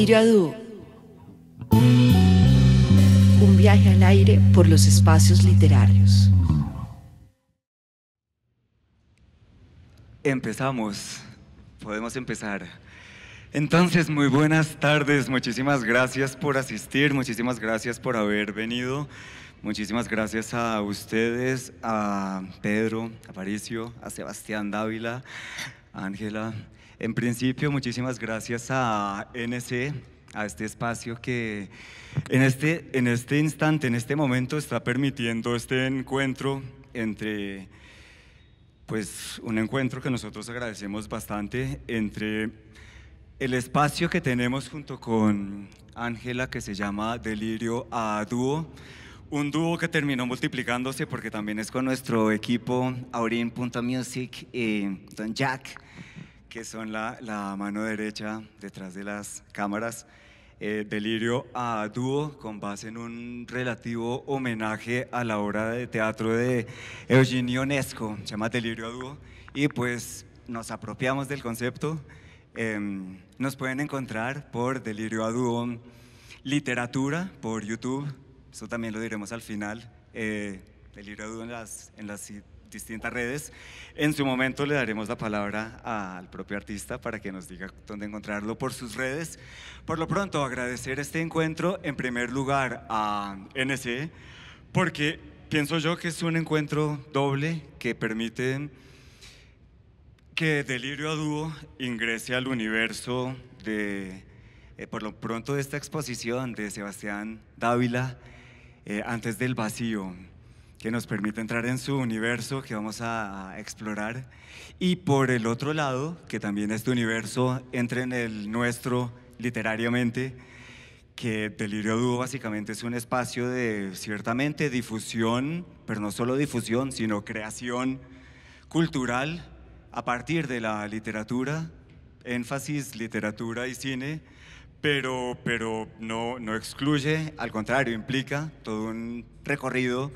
Delirio a dúo. Un viaje al aire por los espacios literarios. Empezamos. Podemos empezar. Entonces, muy buenas tardes. Muchísimas gracias por asistir, muchísimas gracias por haber venido. Muchísimas gracias a ustedes, a Pedro Aparicio, a Sebastián Dávila, a Ángela. En principio, muchísimas gracias a NC, a este espacio que en este instante, en este momento, está permitiendo este encuentro entre, pues, un encuentro que nosotros agradecemos bastante entre el espacio que tenemos junto con Ángela, que se llama Delirio a Dúo, un dúo que terminó multiplicándose porque también es con nuestro equipo Aurin.music y Don Jack, que son la mano derecha detrás de las cámaras. Delirio a Dúo, con base en un relativo homenaje a la obra de teatro de Eugene Ionesco, se llama Delirio a Dúo, y pues nos apropiamos del concepto. Nos pueden encontrar por Delirio a Dúo Literatura por YouTube, eso también lo diremos al final. Delirio a Dúo en las distintas redes. En su momento le daremos la palabra al propio artista para que nos diga dónde encontrarlo por sus redes. Por lo pronto, agradecer este encuentro en primer lugar a NC, porque pienso yo que es un encuentro doble que permite que Delirio a Dúo ingrese al universo de, por lo pronto, de esta exposición de Sebastián Dávila, Antes del Vacío, que nos permite entrar en su universo que vamos a explorar, y por el otro lado, que también este universo entre en el nuestro literariamente, que Delirio a Dúo básicamente es un espacio de, ciertamente, difusión, pero no solo difusión, sino creación cultural a partir de la literatura, énfasis literatura y cine, pero no excluye, al contrario, implica todo un recorrido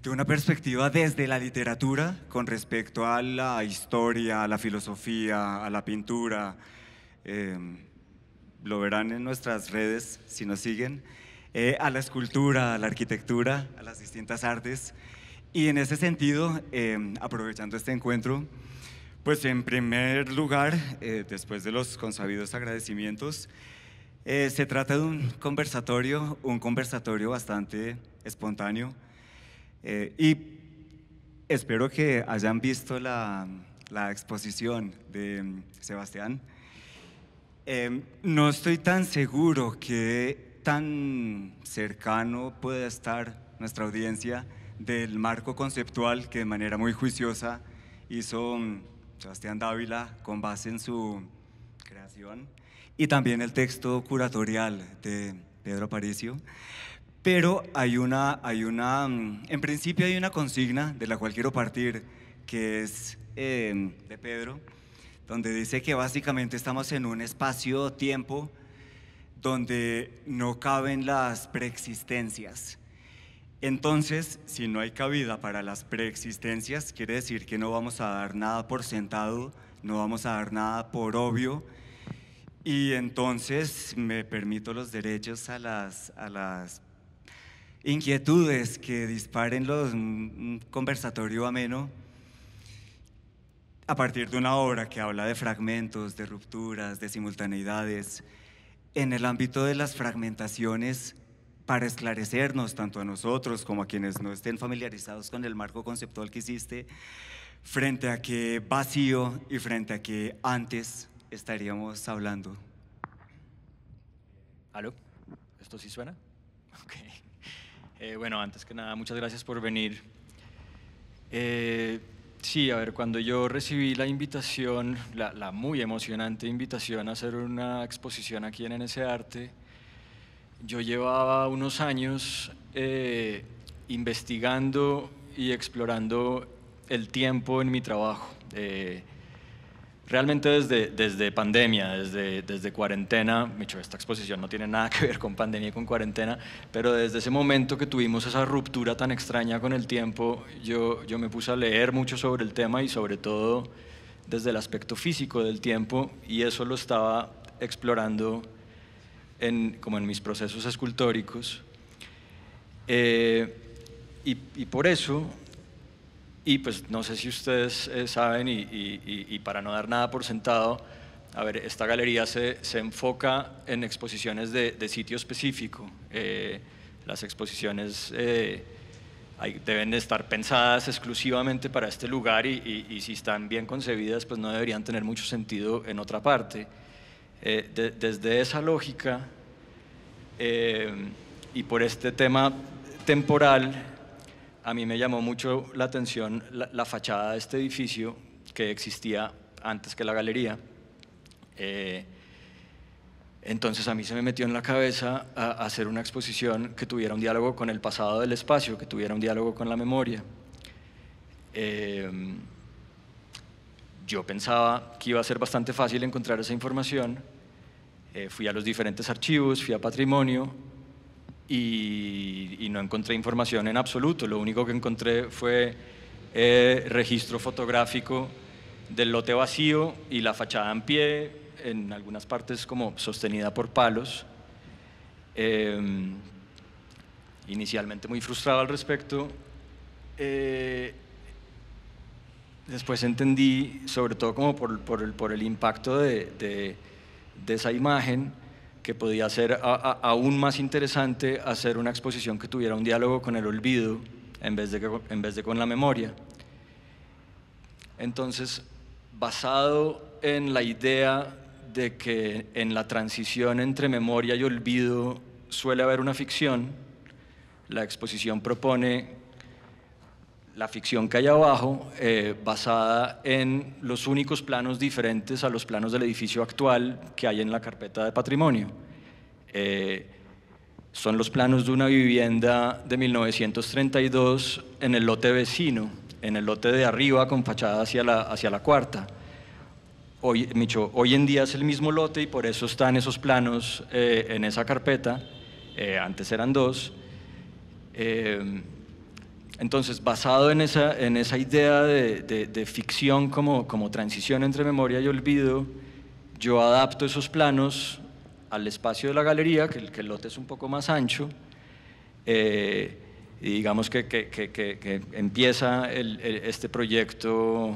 de una perspectiva desde la literatura con respecto a la historia, a la filosofía, a la pintura. Lo verán en nuestras redes si nos siguen, a la escultura, a la arquitectura, a las distintas artes. Y en ese sentido, aprovechando este encuentro, pues en primer lugar, después de los consabidos agradecimientos, se trata de un conversatorio bastante espontáneo, y espero que hayan visto la exposición de Sebastián. No estoy tan seguro que tan cercano pueda estar nuestra audiencia del marco conceptual que de manera muy juiciosa hizo Sebastián Dávila con base en su creación, y también el texto curatorial de Pedro Aparicio. Pero en principio hay una consigna de la cual quiero partir, que es de Pedro, donde dice que básicamente estamos en un espacio-tiempo donde no caben las preexistencias. Entonces, si no hay cabida para las preexistencias, quiere decir que no vamos a dar nada por sentado, no vamos a dar nada por obvio, y entonces me permito los derechos a las inquietudes que disparen un conversatorio ameno a partir de una obra que habla de fragmentos, de rupturas, de simultaneidades, en el ámbito de las fragmentaciones, para esclarecernos tanto a nosotros como a quienes no estén familiarizados con el marco conceptual que hiciste, frente a qué vacío y frente a qué antes estaríamos hablando. ¿Aló? ¿Esto sí suena? Ok. Bueno, antes que nada, muchas gracias por venir. Sí, a ver, cuando yo recibí la invitación, la muy emocionante invitación a hacer una exposición aquí en NC Arte, yo llevaba unos años investigando y explorando el tiempo en mi trabajo. Realmente desde pandemia, desde cuarentena, esta exposición no tiene nada que ver con pandemia y con cuarentena, pero desde ese momento que tuvimos esa ruptura tan extraña con el tiempo, yo me puse a leer mucho sobre el tema y sobre todo desde el aspecto físico del tiempo, y eso lo estaba explorando como en mis procesos escultóricos. Y por eso, y pues no sé si ustedes saben, y para no dar nada por sentado, a ver, esta galería se enfoca en exposiciones de sitio específico. Las exposiciones deben estar pensadas exclusivamente para este lugar y si están bien concebidas, pues no deberían tener mucho sentido en otra parte. Desde esa lógica y por este tema temporal, a mí me llamó mucho la atención la fachada de este edificio que existía antes que la galería. Entonces a mí se me metió en la cabeza a hacer una exposición que tuviera un diálogo con el pasado del espacio, que tuviera un diálogo con la memoria. Yo pensaba que iba a ser bastante fácil encontrar esa información. Fui a los diferentes archivos, fui a Patrimonio y no encontré información en absoluto. Lo único que encontré fue registro fotográfico del lote vacío y la fachada en pie, en algunas partes como sostenida por palos. Inicialmente muy frustrado al respecto. Después entendí, sobre todo como por el impacto de esa imagen, que podía ser aún más interesante hacer una exposición que tuviera un diálogo con el olvido en vez de con la memoria. Entonces, basado en la idea de que en la transición entre memoria y olvido suele haber una ficción, la exposición propone la ficción que hay abajo, basada en los únicos planos diferentes a los planos del edificio actual que hay en la carpeta de Patrimonio. Son los planos de una vivienda de 1932 en el lote vecino, en el lote de arriba con fachada hacia la cuarta. Hoy en día es el mismo lote y por eso están esos planos en esa carpeta. Antes eran dos. Entonces, basado en esa idea de ficción como transición entre memoria y olvido, yo adapto esos planos al espacio de la galería, que el lote es un poco más ancho, y digamos que empieza este proyecto,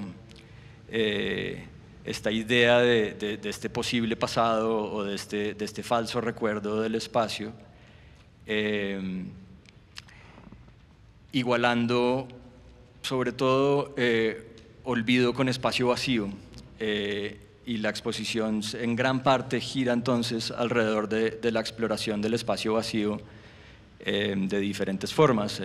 esta idea de este posible pasado o de este falso recuerdo del espacio, igualando sobre todo olvido con espacio vacío, y la exposición en gran parte gira entonces alrededor de la exploración del espacio vacío de diferentes formas.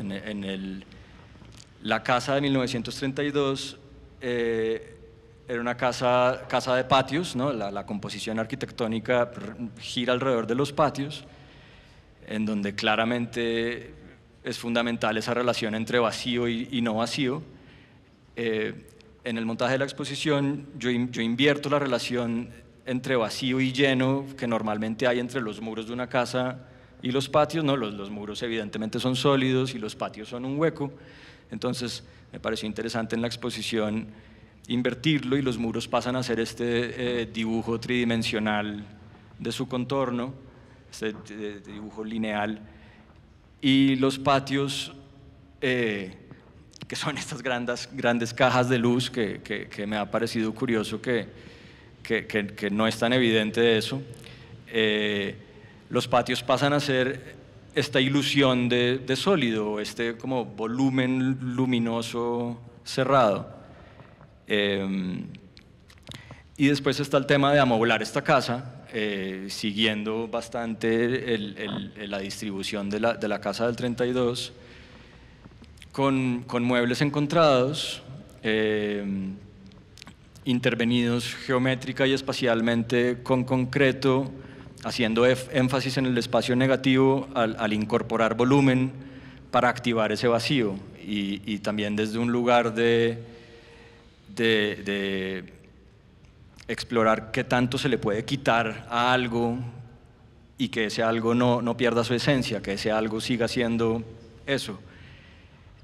La casa de 1932 era una casa de patios, ¿no? La composición arquitectónica gira alrededor de los patios, en donde claramente es fundamental esa relación entre vacío y no vacío. En el montaje de la exposición yo invierto la relación entre vacío y lleno que normalmente hay entre los muros de una casa y los patios, ¿no? Los muros evidentemente son sólidos y los patios son un hueco. Entonces me pareció interesante en la exposición invertirlo y los muros pasan a ser este dibujo tridimensional de su contorno, este dibujo lineal. Y los patios, que son estas grandes cajas de luz, que me ha parecido curioso que no es tan evidente eso. Los patios pasan a ser esta ilusión de sólido, este como volumen luminoso cerrado. Y después está el tema de amoblar esta casa, siguiendo bastante la distribución de la casa del 32, con muebles encontrados, intervenidos geométrica y espacialmente con concreto, haciendo énfasis en el espacio negativo al incorporar volumen para activar ese vacío, y también desde un lugar de explorar qué tanto se le puede quitar a algo y que ese algo no pierda su esencia, que ese algo siga siendo eso,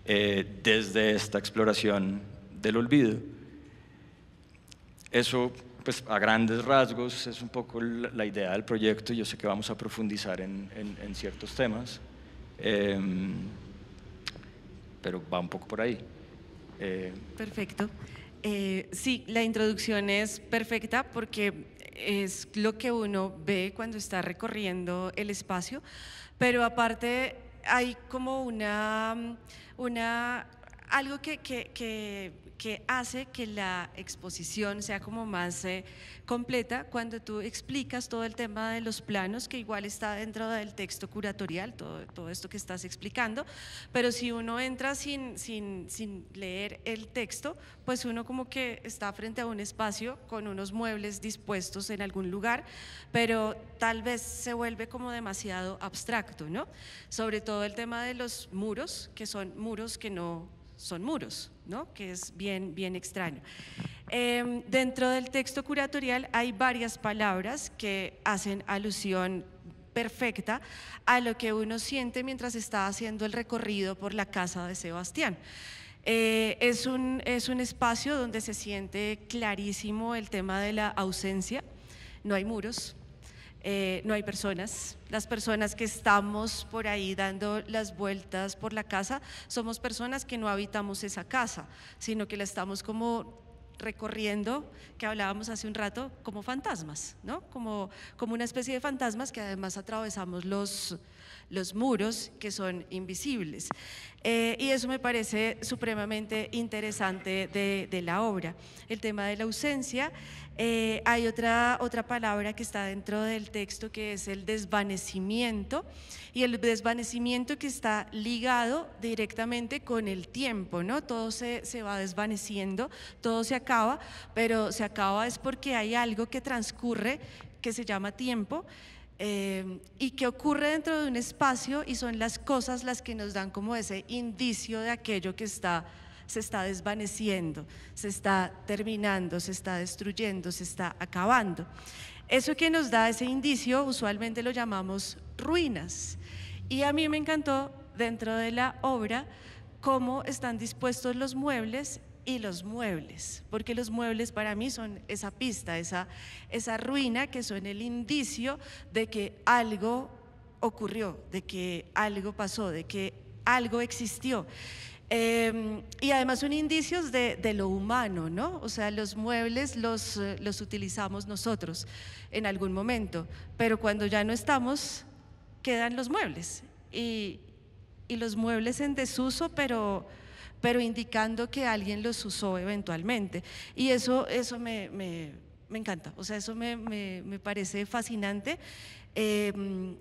desde esta exploración del olvido. Eso pues a grandes rasgos es un poco la idea del proyecto. Yo sé que vamos a profundizar en ciertos temas, pero va un poco por ahí. Perfecto. Sí, la introducción es perfecta porque es lo que uno ve cuando está recorriendo el espacio, pero aparte hay como algo que hace que la exposición sea como más completa cuando tú explicas todo el tema de los planos, que igual está dentro del texto curatorial, todo esto que estás explicando, pero si uno entra sin leer el texto, pues uno como que está frente a un espacio con unos muebles dispuestos en algún lugar, pero tal vez se vuelve como demasiado abstracto, ¿no? Sobre todo el tema de los muros, que son muros que no son muros, ¿no? Que es bien extraño. Dentro del texto curatorial hay varias palabras que hacen alusión perfecta a lo que uno siente mientras está haciendo el recorrido por la casa de Sebastián. Es un espacio donde se siente clarísimo el tema de la ausencia. No hay muros, no hay personas. Las personas que estamos por ahí dando las vueltas por la casa somos personas que no habitamos esa casa, sino que la estamos como recorriendo, que hablábamos hace un rato, como fantasmas, ¿no? Como una especie de fantasmas que además atravesamos los muros que son invisibles. Y eso me parece supremamente interesante de la obra. El tema de la ausencia. Hay otra palabra que está dentro del texto, que es el desvanecimiento, y el desvanecimiento que está ligado directamente con el tiempo, ¿no? Todo se va desvaneciendo, todo se acaba, pero se acaba es porque hay algo que transcurre que se llama tiempo, y que ocurre dentro de un espacio, y son las cosas las que nos dan como ese indicio de aquello que se está desvaneciendo, se está terminando, se está destruyendo, se está acabando. Eso que nos da ese indicio usualmente lo llamamos ruinas, y a mí me encantó dentro de la obra cómo están dispuestos los muebles y los muebles, porque los muebles para mí son esa pista, esa ruina, que son el indicio de que algo ocurrió, de que algo pasó, de que algo existió. Y además son indicios de lo humano, ¿no? O sea, los muebles los utilizamos nosotros en algún momento, pero cuando ya no estamos, quedan los muebles, y los muebles en desuso, pero indicando que alguien los usó eventualmente. Y eso me encanta, o sea, eso me parece fascinante,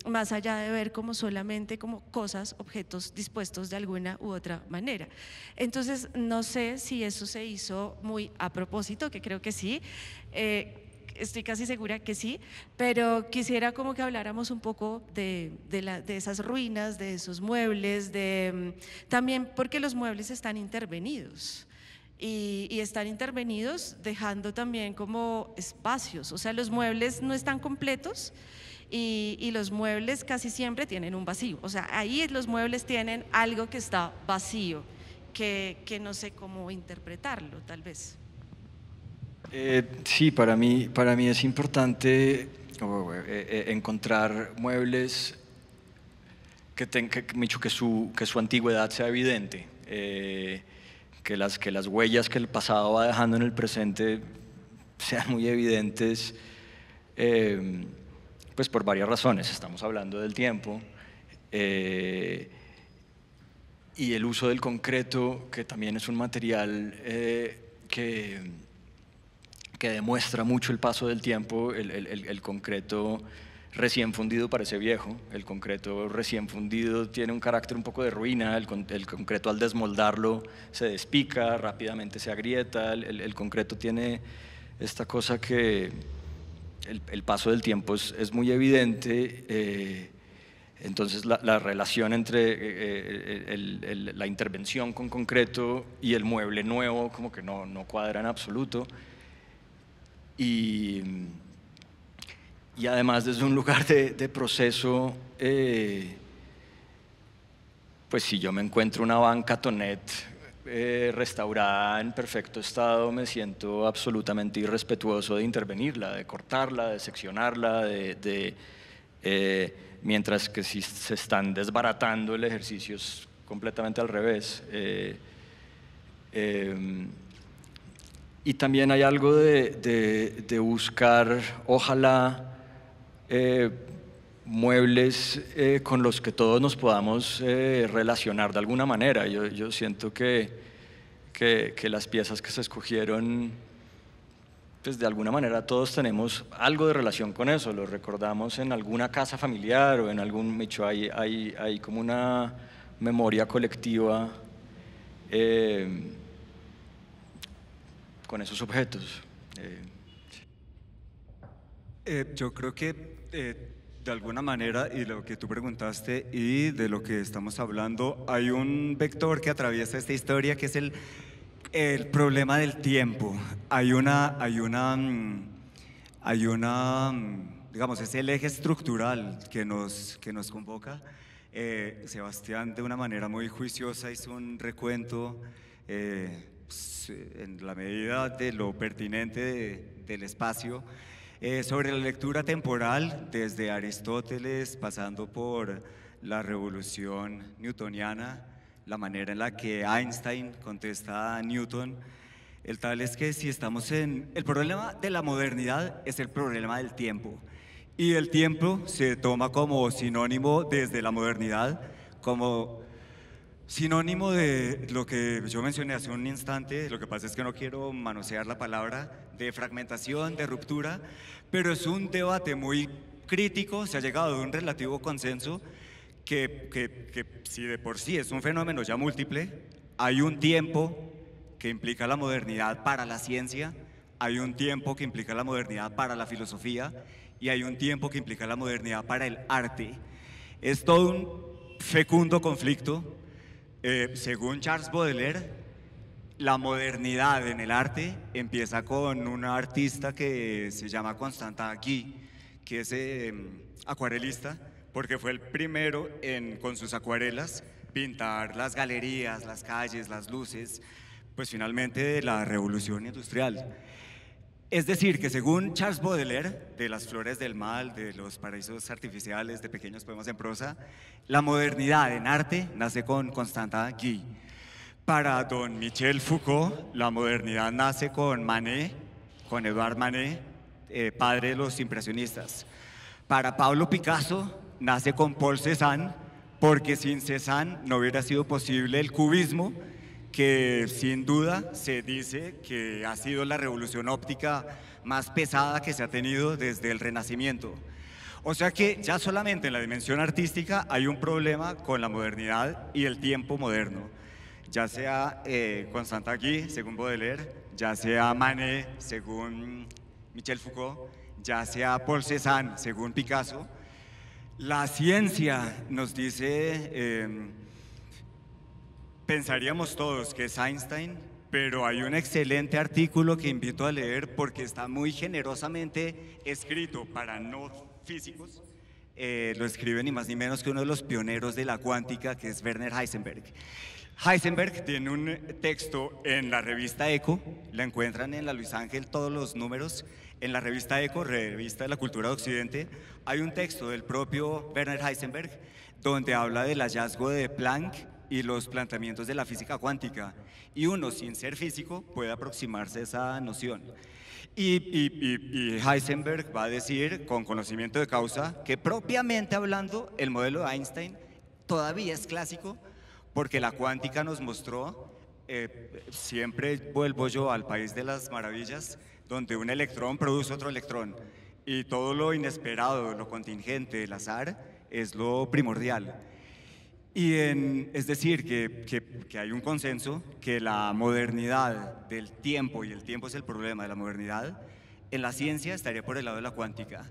más allá de ver como solamente como cosas, objetos dispuestos de alguna u otra manera. Entonces, no sé si eso se hizo muy a propósito, que creo que sí, estoy casi segura que sí, pero quisiera como que habláramos un poco de esas ruinas, de esos muebles, también porque los muebles están intervenidos. Y están intervenidos dejando también como espacios, o sea, los muebles no están completos, y los muebles casi siempre tienen un vacío, o sea, ahí los muebles tienen algo que está vacío, que no sé cómo interpretarlo, tal vez. Sí, para mí es importante encontrar muebles que su antigüedad sea evidente, que las huellas que el pasado va dejando en el presente sean muy evidentes, pues por varias razones. Estamos hablando del tiempo, y el uso del concreto, que también es un material que demuestra mucho el paso del tiempo. El concreto recién fundido parece viejo, el concreto recién fundido tiene un carácter un poco de ruina, el concreto al desmoldarlo se despica, rápidamente se agrieta, el concreto tiene esta cosa que el paso del tiempo es muy evidente. Entonces la relación entre la intervención con concreto y el mueble nuevo como que no cuadra en absoluto. Y además desde un lugar de proceso, pues si yo me encuentro una banca Tonet restaurada en perfecto estado, me siento absolutamente irrespetuoso de intervenirla, de cortarla, de seccionarla, mientras que si se están desbaratando el ejercicio es completamente al revés. Y también hay algo de buscar, ojalá, muebles con los que todos nos podamos relacionar de alguna manera. Yo siento que las piezas que se escogieron, pues de alguna manera todos tenemos algo de relación con eso, lo recordamos en alguna casa familiar o en algún nicho, hay como una memoria colectiva con esos objetos. Yo creo que de alguna manera, y lo que tú preguntaste y de lo que estamos hablando, hay un vector que atraviesa esta historia que es el problema del tiempo. Digamos, es el eje estructural que nos convoca. Sebastián, de una manera muy juiciosa, hizo un recuento en la medida de lo pertinente del espacio, sobre la lectura temporal, desde Aristóteles, pasando por la revolución newtoniana, la manera en la que Einstein contesta a Newton. El tal es que si estamos en... El problema de la modernidad es el problema del tiempo. Y el tiempo se toma como sinónimo desde la modernidad, como sinónimo de lo que yo mencioné hace un instante. Lo que pasa es que no quiero manosear la palabra, de fragmentación, de ruptura, pero es un debate muy crítico. Se ha llegado a un relativo consenso que si de por sí es un fenómeno ya múltiple, hay un tiempo que implica la modernidad para la ciencia, hay un tiempo que implica la modernidad para la filosofía y hay un tiempo que implica la modernidad para el arte. Es todo un fecundo conflicto. Según Charles Baudelaire, la modernidad en el arte empieza con una artista que se llama Constantin Guy, que es acuarelista, porque fue el primero con sus acuarelas pintar las galerías, las calles, las luces, pues finalmente de la revolución industrial. Es decir, que según Charles Baudelaire, de las flores del mal, de los paraísos artificiales, de pequeños poemas en prosa, la modernidad en arte nace con Constantin Guy. Para don Michel Foucault, la modernidad nace con Manet, con Edouard Manet, padre de los impresionistas. Para Pablo Picasso, nace con Paul Cézanne, porque sin Cézanne no hubiera sido posible el cubismo, que sin duda se dice que ha sido la revolución óptica más pesada que se ha tenido desde el Renacimiento. O sea que ya solamente en la dimensión artística hay un problema con la modernidad y el tiempo moderno, ya sea Constantin Guy, según Baudelaire, ya sea Manet, según Michel Foucault, ya sea Paul Cézanne, según Picasso. La ciencia nos dice... pensaríamos todos que es Einstein, pero hay un excelente artículo que invito a leer porque está muy generosamente escrito para no físicos. Lo escribe ni más ni menos que uno de los pioneros de la cuántica, que es Werner Heisenberg. Heisenberg tiene un texto en la revista Eco, la encuentran en la Luis Ángel todos los números. En la revista Eco, revista de la cultura de Occidente, hay un texto del propio Werner Heisenberg donde habla del hallazgo de Planck y los planteamientos de la física cuántica, y uno sin ser físico puede aproximarse a esa noción. Y Heisenberg va a decir con conocimiento de causa que propiamente hablando el modelo de Einstein todavía es clásico, porque la cuántica nos mostró, siempre vuelvo yo al país de las maravillas, donde un electrón produce otro electrón y todo lo inesperado, lo contingente, el azar es lo primordial. Es decir, que hay un consenso que la modernidad del tiempo, y el tiempo es el problema de la modernidad, en la ciencia estaría por el lado de la cuántica.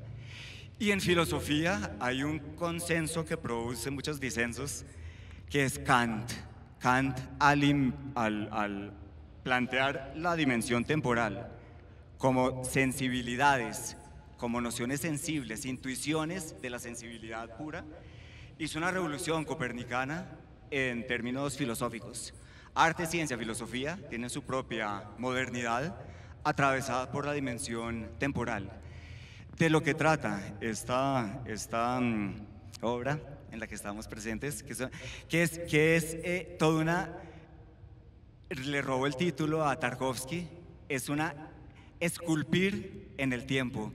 Y en filosofía hay un consenso que produce muchos disensos, que es Kant. Kant al plantear la dimensión temporal como sensibilidades, como nociones sensibles, intuiciones de la sensibilidad pura, hizo una revolución copernicana en términos filosóficos. Arte, ciencia, filosofía tienen su propia modernidad atravesada por la dimensión temporal. De lo que trata esta obra en la que estamos presentes, que es toda una, le robo el título a Tarkovsky, es una esculpir en el tiempo.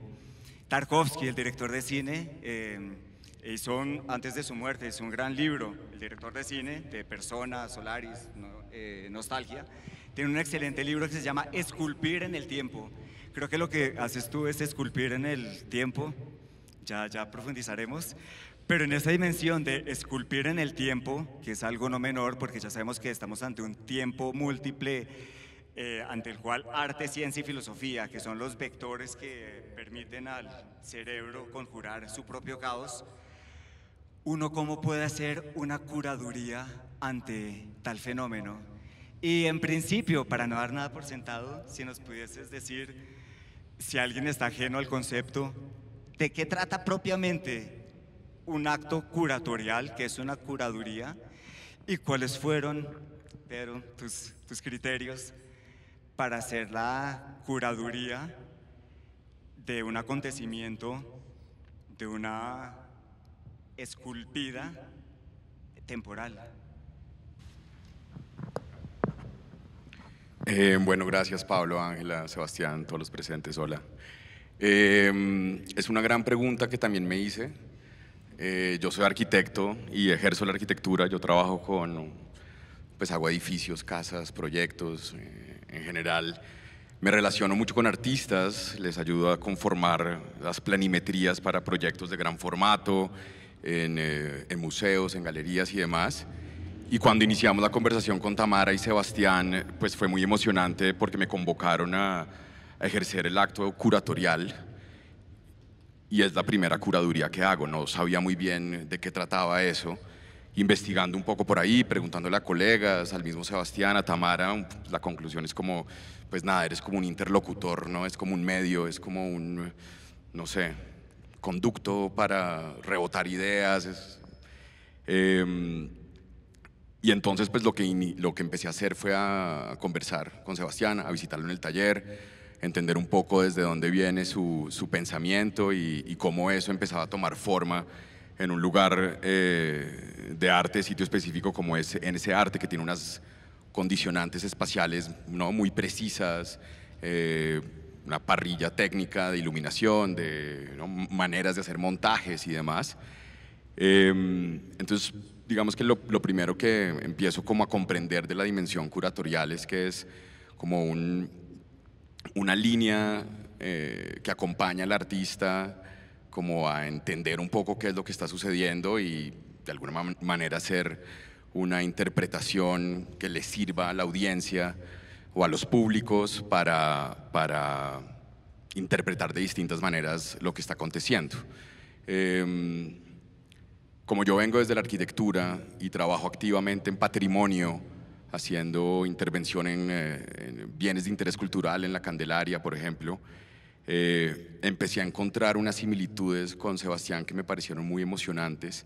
Tarkovsky, el director de cine, hizo antes de su muerte, hizo un gran libro, el director de cine, de Persona, Solaris, Nostalgia. Tiene un excelente libro que se llama Esculpir en el tiempo. Creo que lo que haces tú es esculpir en el tiempo, ya profundizaremos, pero en esa dimensión de esculpir en el tiempo, que es algo no menor, porque ya sabemos que estamos ante un tiempo múltiple, ante el cual arte, ciencia y filosofía, que son los vectores que permiten al cerebro conjurar su propio caos, uno cómo puede hacer una curaduría ante tal fenómeno. Y en principio, para no dar nada por sentado, si nos pudieses decir, si alguien está ajeno al concepto, ¿de qué trata propiamente un acto curatorial, que es una curaduría? ¿Y cuáles fueron, Pedro, tus criterios para hacer la curaduría de un acontecimiento, de una esculpida temporal? Bueno, gracias Pablo, Ángela, Sebastián, todos los presentes, hola. Es una gran pregunta que también me hice. Yo soy arquitecto y ejerzo la arquitectura. Yo trabajo con, pues hago edificios, casas, proyectos, en general. Me relaciono mucho con artistas, les ayudo a conformar las planimetrías para proyectos de gran formato, en museos, en galerías y demás. Y cuando iniciamos la conversación con Tamara y Sebastián, pues fue muy emocionante porque me convocaron a ejercer el acto curatorial. Y es la primera curaduría que hago, no sabía muy bien de qué trataba eso. Investigando un poco por ahí, preguntándole a colegas, al mismo Sebastián, a Tamara, la conclusión es como, pues nada, eres como un interlocutor, ¿no? Es como un medio, es como un, no sé, conducto para rebotar ideas. Y entonces pues lo que empecé a hacer fue a conversar con Sebastián, a visitarlo en el taller, entender un poco desde dónde viene su pensamiento y cómo eso empezaba a tomar forma en un lugar de arte, sitio específico como en ese arte que tiene unas condicionantes espaciales, ¿no?, muy precisas, una parrilla técnica de iluminación, ¿no?, maneras de hacer montajes y demás. Entonces, digamos que lo primero que empiezo como a comprender de la dimensión curatorial es que es como una línea que acompaña al artista como a entender un poco qué es lo que está sucediendo y de alguna manera hacer una interpretación que le sirva a la audiencia o a los públicos para interpretar de distintas maneras lo que está aconteciendo. Como yo vengo desde la arquitectura y trabajo activamente en patrimonio, haciendo intervención en bienes de interés cultural, en la Candelaria, por ejemplo, empecé a encontrar unas similitudes con Sebastián que me parecieron muy emocionantes,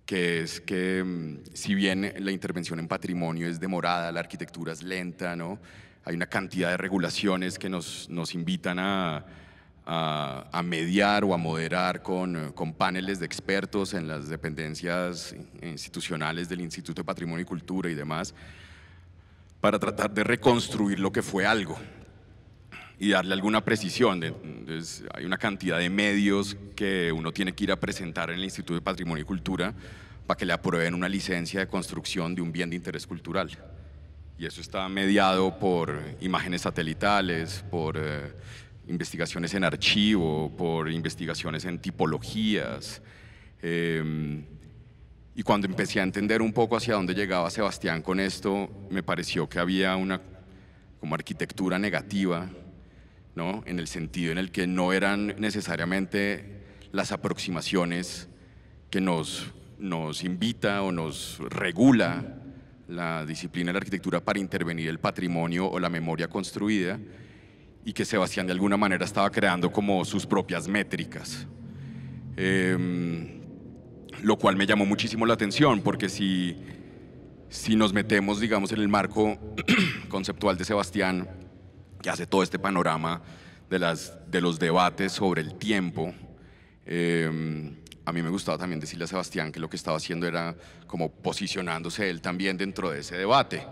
que es que si bien la intervención en patrimonio es demorada, la arquitectura es lenta, ¿no?, hay una cantidad de regulaciones que nos invitan a mediar o a moderar con paneles de expertos en las dependencias institucionales del Instituto de Patrimonio y Cultura y demás, para tratar de reconstruir lo que fue algo y darle alguna precisión. Entonces, hay una cantidad de medios que uno tiene que ir a presentar en el Instituto de Patrimonio y Cultura para que le aprueben una licencia de construcción de un bien de interés cultural. Y eso está mediado por imágenes satelitales, por investigaciones en archivo, por investigaciones en tipologías. Y cuando empecé a entender un poco hacia dónde llegaba Sebastián con esto, me pareció que había una como arquitectura negativa, ¿no?, en el sentido en el que no eran necesariamente las aproximaciones que nos invita o nos regula la disciplina de la arquitectura para intervenir el patrimonio o la memoria construida, y que Sebastián de alguna manera estaba creando como sus propias métricas, lo cual me llamó muchísimo la atención, porque si si nos metemos, digamos, en el marco conceptual de Sebastián, que hace todo este panorama de los debates sobre el tiempo, a mí me gustaba también decirle a Sebastián que lo que estaba haciendo era como posicionándose él también dentro de ese debate,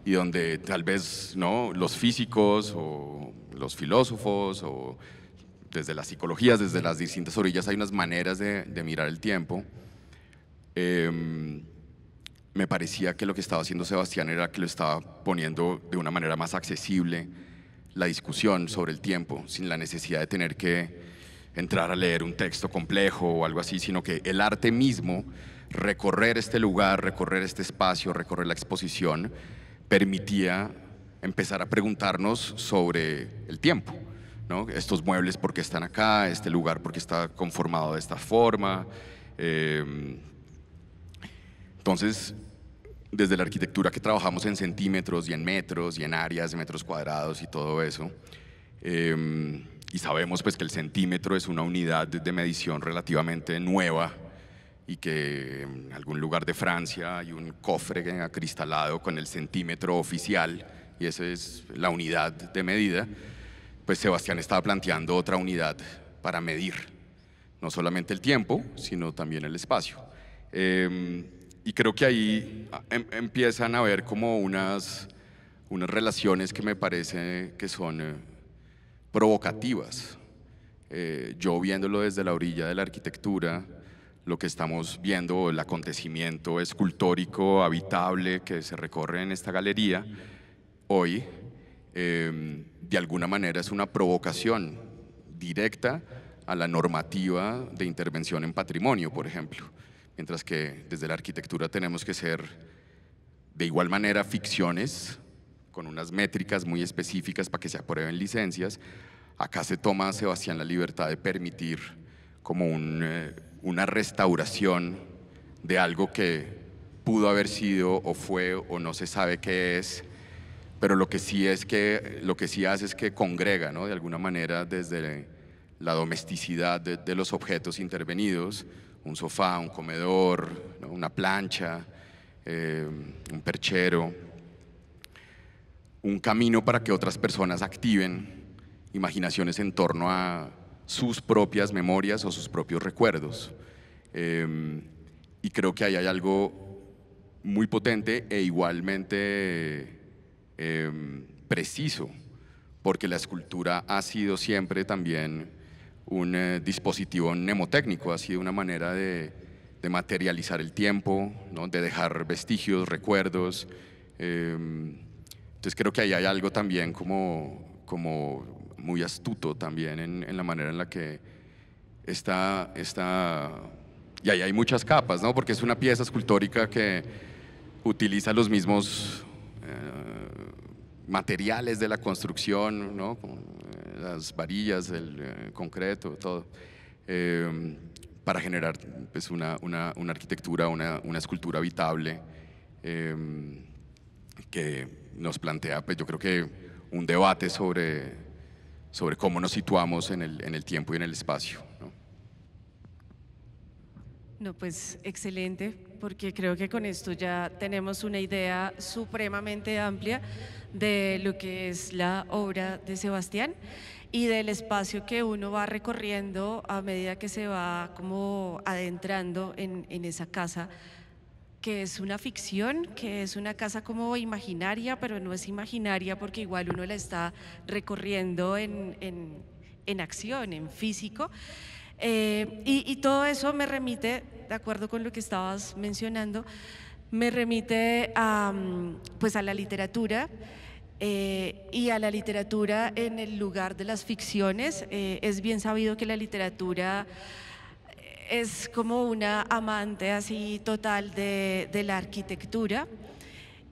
y donde tal vez, ¿no?, los físicos o los filósofos o desde las psicologías, desde las distintas orillas, hay unas maneras de mirar el tiempo. Me parecía que lo que estaba haciendo Sebastián era que lo estaba poniendo de una manera más accesible la discusión sobre el tiempo, sin la necesidad de tener que entrar a leer un texto complejo o algo así, sino que el arte mismo, recorrer este lugar, recorrer este espacio, recorrer la exposición, permitía empezar a preguntarnos sobre el tiempo, ¿no? Estos muebles, ¿por qué están acá? Este lugar, ¿por qué está conformado de esta forma? Entonces, desde la arquitectura que trabajamos en centímetros y en metros y en áreas de metros cuadrados y todo eso, y sabemos pues que el centímetro es una unidad de medición relativamente nueva y que en algún lugar de Francia hay un cofre acristalado con el centímetro oficial y esa es la unidad de medida, pues Sebastián estaba planteando otra unidad para medir no solamente el tiempo, sino también el espacio. Y creo que ahí empiezan a haber como unas relaciones que me parece que son provocativas. Yo viéndolo desde la orilla de la arquitectura, lo que estamos viendo, el acontecimiento escultórico, habitable que se recorre en esta galería hoy, de alguna manera es una provocación directa a la normativa de intervención en patrimonio, por ejemplo. Mientras que desde la arquitectura tenemos que ser de igual manera ficciones, con unas métricas muy específicas para que se aprueben licencias, acá se toma, Sebastián, la libertad de permitir como una restauración de algo que pudo haber sido o fue o no se sabe qué es, pero lo que sí hace es que congrega, ¿no?, de alguna manera desde la domesticidad de los objetos intervenidos, un sofá, un comedor, ¿no?, una plancha, un perchero, un camino para que otras personas activen imaginaciones en torno a sus propias memorias o sus propios recuerdos. Y creo que ahí hay algo muy potente e igualmente preciso, porque la escultura ha sido siempre también un dispositivo mnemotécnico, ha sido una manera de materializar el tiempo, ¿no?, de dejar vestigios, recuerdos. Entonces creo que ahí hay algo también como muy astuto también en la manera en la que está, y ahí hay muchas capas, ¿no?, porque es una pieza escultórica que utiliza los mismos materiales de la construcción, ¿no?, las varillas, el concreto, todo, para generar pues, una arquitectura, una escultura habitable que nos plantea, pues, yo creo que un debate sobre cómo nos situamos en el tiempo y en el espacio, ¿no? No, pues excelente, porque creo que con esto ya tenemos una idea supremamente amplia de lo que es la obra de Sebastián y del espacio que uno va recorriendo a medida que se va como adentrando en esa casa, que es una ficción, que es una casa como imaginaria, pero no es imaginaria porque igual uno la está recorriendo en acción, en físico. Y todo eso me remite, de acuerdo con lo que estabas mencionando, me remite pues a la literatura y a la literatura en el lugar de las ficciones. Es bien sabido que la literatura es como una amante así total de la arquitectura.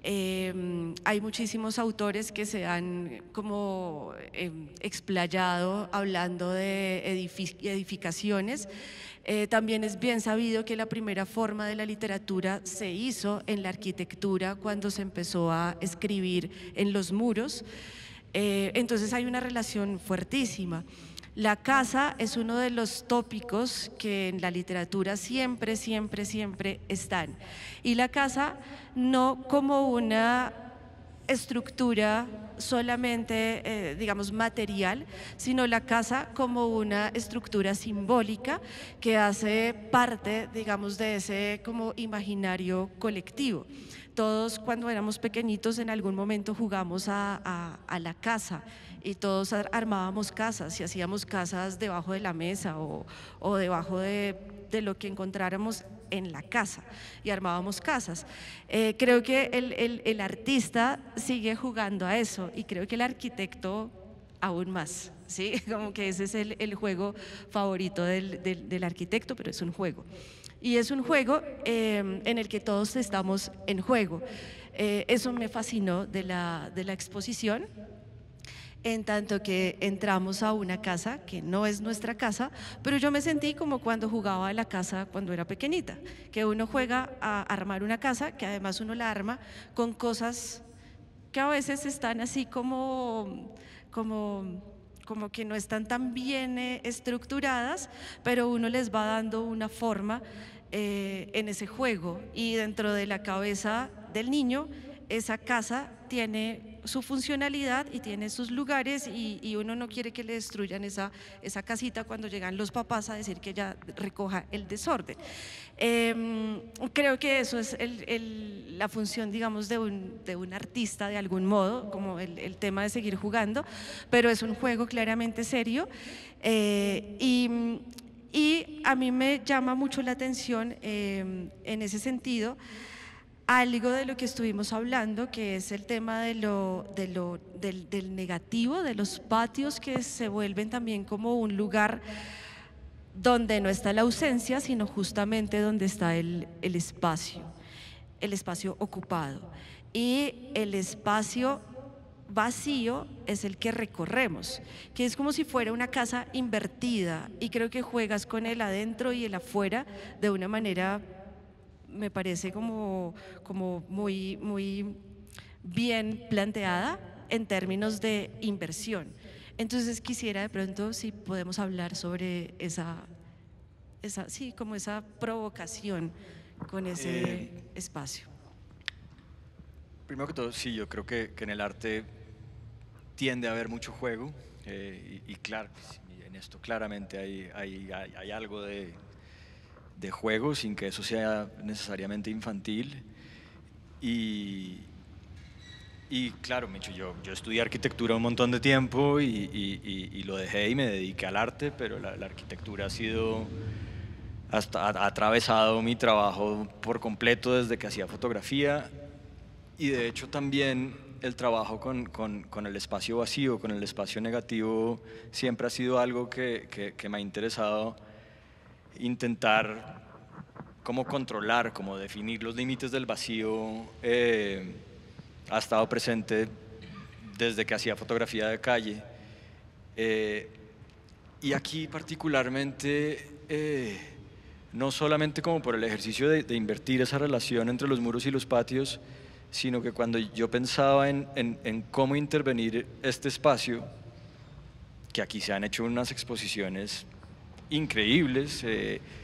Hay muchísimos autores que se han como explayado hablando de edificaciones. También es bien sabido que la primera forma de la literatura se hizo en la arquitectura cuando se empezó a escribir en los muros. Entonces hay una relación fuertísima. La casa es uno de los tópicos que en la literatura siempre, siempre, siempre están. Y la casa no como una estructura solamente, digamos, material, sino la casa como una estructura simbólica que hace parte, digamos, de ese como imaginario colectivo. Todos cuando éramos pequeñitos en algún momento jugamos a la casa y todos armábamos casas y hacíamos casas debajo de la mesa o debajo de lo que encontráramos en la casa y armábamos casas. Creo que el artista sigue jugando a eso y creo que el arquitecto aún más, ¿sí? Como que ese es el juego favorito del arquitecto, pero es un juego. Y es un juego en el que todos estamos en juego. Eso me fascinó de la exposición, en tanto que entramos a una casa que no es nuestra casa, pero yo me sentí como cuando jugaba a la casa cuando era pequeñita, que uno juega a armar una casa, que además uno la arma con cosas que a veces están así como que no están tan bien estructuradas, pero uno les va dando una forma en ese juego, y dentro de la cabeza del niño esa casa tiene su funcionalidad y tiene sus lugares, y uno no quiere que le destruyan esa casita cuando llegan los papás a decir que ya recoja el desorden. Creo que eso es la función, digamos, de un artista de algún modo, como el tema de seguir jugando, pero es un juego claramente serio, y a mí me llama mucho la atención en ese sentido algo de lo que estuvimos hablando, que es el tema del negativo, de los patios que se vuelven también como un lugar donde no está la ausencia, sino justamente donde está el espacio ocupado. Y el espacio vacío es el que recorremos, que es como si fuera una casa invertida, y creo que juegas con el adentro y el afuera de una manera, me parece como muy, muy bien planteada en términos de inversión. Entonces quisiera de pronto si podemos hablar sobre esa provocación con ese espacio. Primero que todo, sí, yo creo que en el arte tiende a haber mucho juego, y claro, en esto claramente hay algo de juego, sin que eso sea necesariamente infantil. Y claro, Micho, yo estudié arquitectura un montón de tiempo y lo dejé y me dediqué al arte, pero la arquitectura ha atravesado mi trabajo por completo desde que hacía fotografía, y de hecho también el trabajo con el espacio vacío, con el espacio negativo, siempre ha sido algo que me ha interesado intentar cómo controlar, cómo definir los límites del vacío. Ha estado presente desde que hacía fotografía de calle, y aquí particularmente no solamente como por el ejercicio de invertir esa relación entre los muros y los patios, sino que cuando yo pensaba en cómo intervenir este espacio, que aquí se han hecho unas exposiciones increíbles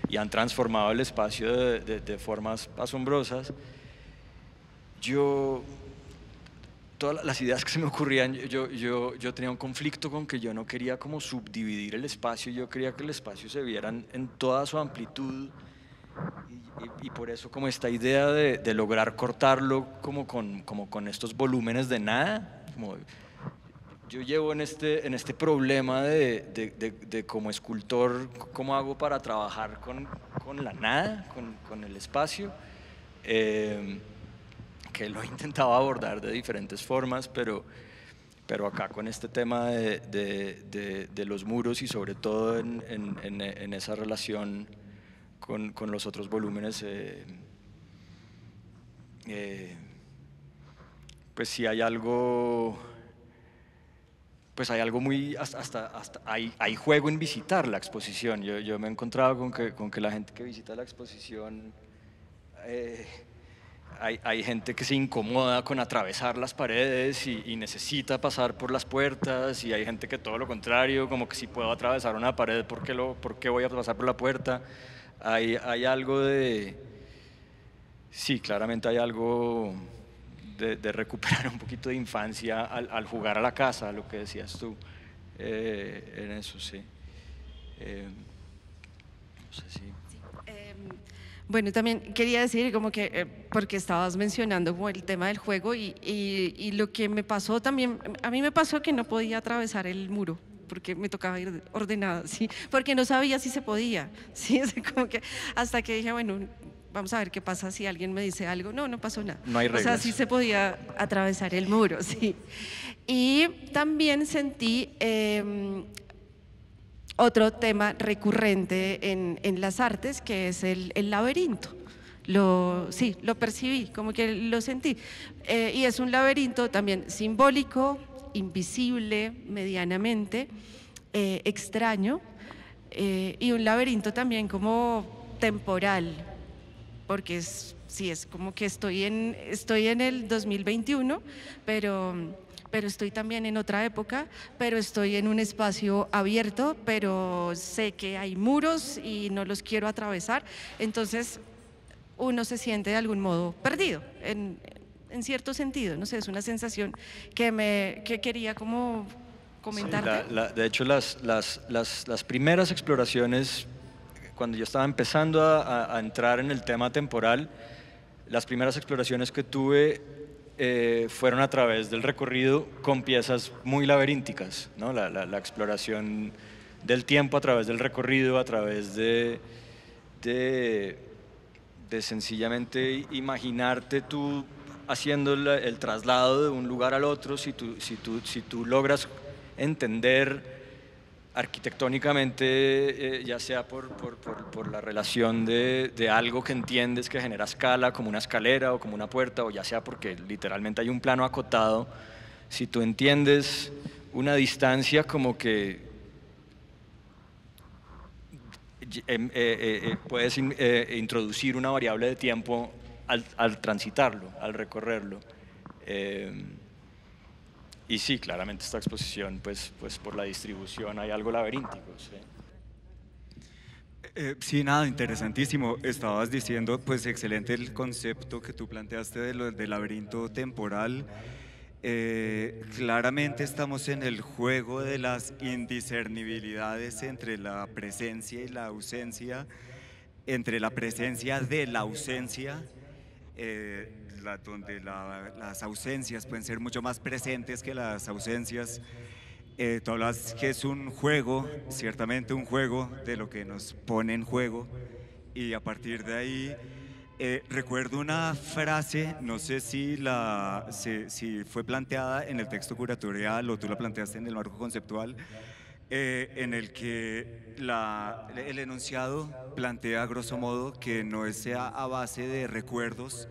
y han transformado el espacio de formas asombrosas, todas las ideas que se me ocurrían, yo tenía un conflicto con que yo no quería como subdividir el espacio, yo quería que el espacio se viera en toda su amplitud, y por eso como esta idea de lograr cortarlo como con estos volúmenes de nada. Yo llevo en este problema de como escultor, cómo hago para trabajar con la nada, con el espacio, que lo he intentado abordar de diferentes formas, pero acá con este tema de los muros, y sobre todo en esa relación con los otros volúmenes, pues sí hay algo muy, hay juego en visitar la exposición. Yo me he encontrado con que la gente que visita la exposición hay gente que se incomoda con atravesar las paredes y necesita pasar por las puertas, y hay gente que todo lo contrario, como que si puedo atravesar una pared, ¿por qué voy a pasar por la puerta? Hay algo de... Sí, claramente hay algo de recuperar un poquito de infancia al jugar a la casa, lo que decías tú, en eso, sí. No sé si... Bueno, también quería decir como que, porque estabas mencionando como el tema del juego y lo que me pasó también, a mí me pasó que no podía atravesar el muro porque me tocaba ir ordenada, ¿sí? Porque no sabía si se podía, ¿sí? O sea, como que hasta que dije, bueno, vamos a ver qué pasa si alguien me dice algo. No, no pasó nada. No hay reglas. O sea, sí se podía atravesar el muro, sí. Y también sentí... otro tema recurrente en las artes, que es el laberinto. Sí, lo percibí, como que lo sentí. Y es un laberinto también simbólico, invisible, medianamente, extraño, y un laberinto también como temporal, porque sí, es como que estoy en el 2021, pero estoy también en otra época, pero estoy en un espacio abierto, pero sé que hay muros y no los quiero atravesar, entonces uno se siente de algún modo perdido, en cierto sentido, no sé, es una sensación que quería como comentarte. Sí, de hecho, las primeras exploraciones, cuando yo estaba empezando a entrar en el tema temporal, las primeras exploraciones que tuve fueron a través del recorrido con piezas muy laberínticas, ¿no? La exploración del tiempo a través del recorrido, a través de sencillamente imaginarte tú haciendo el traslado de un lugar al otro, si tú logras entender arquitectónicamente, ya sea por la relación de algo que entiendes que genera escala, como una escalera o como una puerta, o ya sea porque literalmente hay un plano acotado, si tú entiendes una distancia, como que puedes introducir una variable de tiempo al transitarlo, al recorrerlo. Y sí, claramente esta exposición, pues por la distribución hay algo laberíntico. Sí. Sí, nada, interesantísimo. Estabas diciendo, pues excelente el concepto que tú planteaste del laberinto temporal. Claramente estamos en el juego de las indiscernibilidades entre la presencia y la ausencia, entre la presencia de la ausencia, donde las ausencias pueden ser mucho más presentes que las ausencias. Tú hablas que es un juego, ciertamente un juego de lo que nos pone en juego, y a partir de ahí recuerdo una frase, no sé si fue planteada en el texto curatorial o tú la planteaste en el marco conceptual, en el que el enunciado plantea grosso modo que no sea a base de recuerdos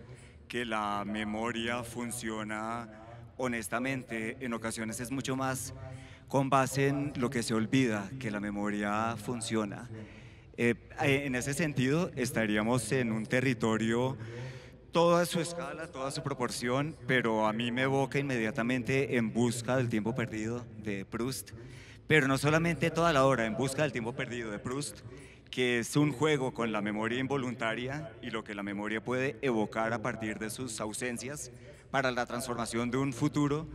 que la memoria funciona honestamente, en ocasiones es mucho más con base en lo que se olvida que la memoria funciona. En ese sentido estaríamos en un territorio toda su escala, toda su proporción, pero a mí me evoca inmediatamente En busca del tiempo perdido de Proust, pero no solamente toda la obra En busca del tiempo perdido de Proust, que es un juego con la memoria involuntaria y lo que la memoria puede evocar a partir de sus ausencias para la transformación de un futuro,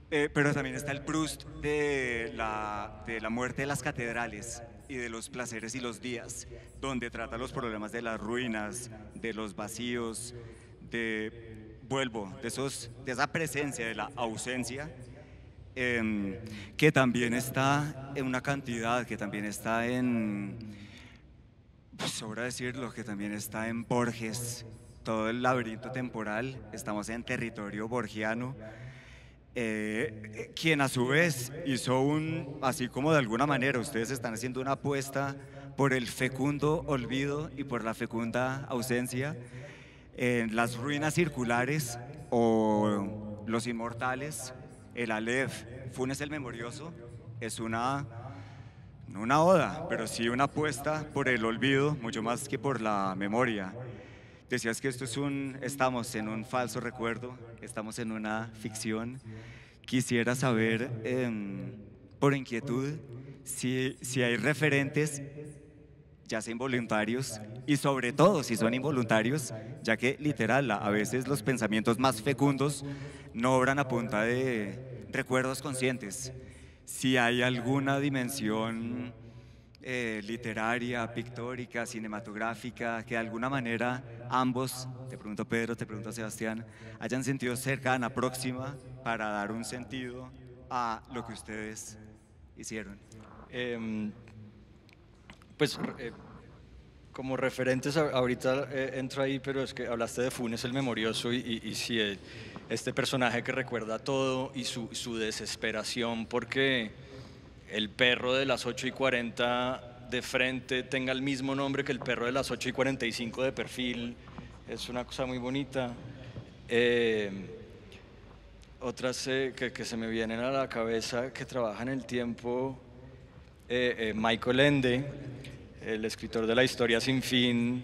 pero también está el Proust de la muerte de las catedrales y de los placeres y los días, donde trata los problemas de las ruinas, de los vacíos, de esa presencia de la ausencia, que también está en una cantidad, que también está pues sobra decirlo, que también está en Borges, todo el laberinto temporal, estamos en territorio borgiano, quien a su vez hizo así como de alguna manera ustedes están haciendo una apuesta por el fecundo olvido y por la fecunda ausencia, en las ruinas circulares o los inmortales, el Aleph, Funes el Memorioso, es no una oda, pero sí una apuesta por el olvido, mucho más que por la memoria. decías que estamos en un falso recuerdo, estamos en una ficción. Quisiera saber, por inquietud, si hay referentes, ya sea involuntarios, y sobre todo si son involuntarios, ya que literal, a veces los pensamientos más fecundos no obran a punta de recuerdos conscientes. Si hay alguna dimensión literaria, pictórica, cinematográfica, que de alguna manera ambos, te pregunto Pedro, te pregunto Sebastián, hayan sentido cercana, próxima, para dar un sentido a lo que ustedes hicieron. Pues como referentes, ahorita entro ahí, pero es que hablaste de Funes el Memorioso y sí, este personaje que recuerda todo y su desesperación porque el perro de las 8:40 de frente tenga el mismo nombre que el perro de las 8:45 de perfil, es una cosa muy bonita. Otras que se me vienen a la cabeza que trabajan el tiempo, Michael Ende, el escritor de La Historia Sin Fin,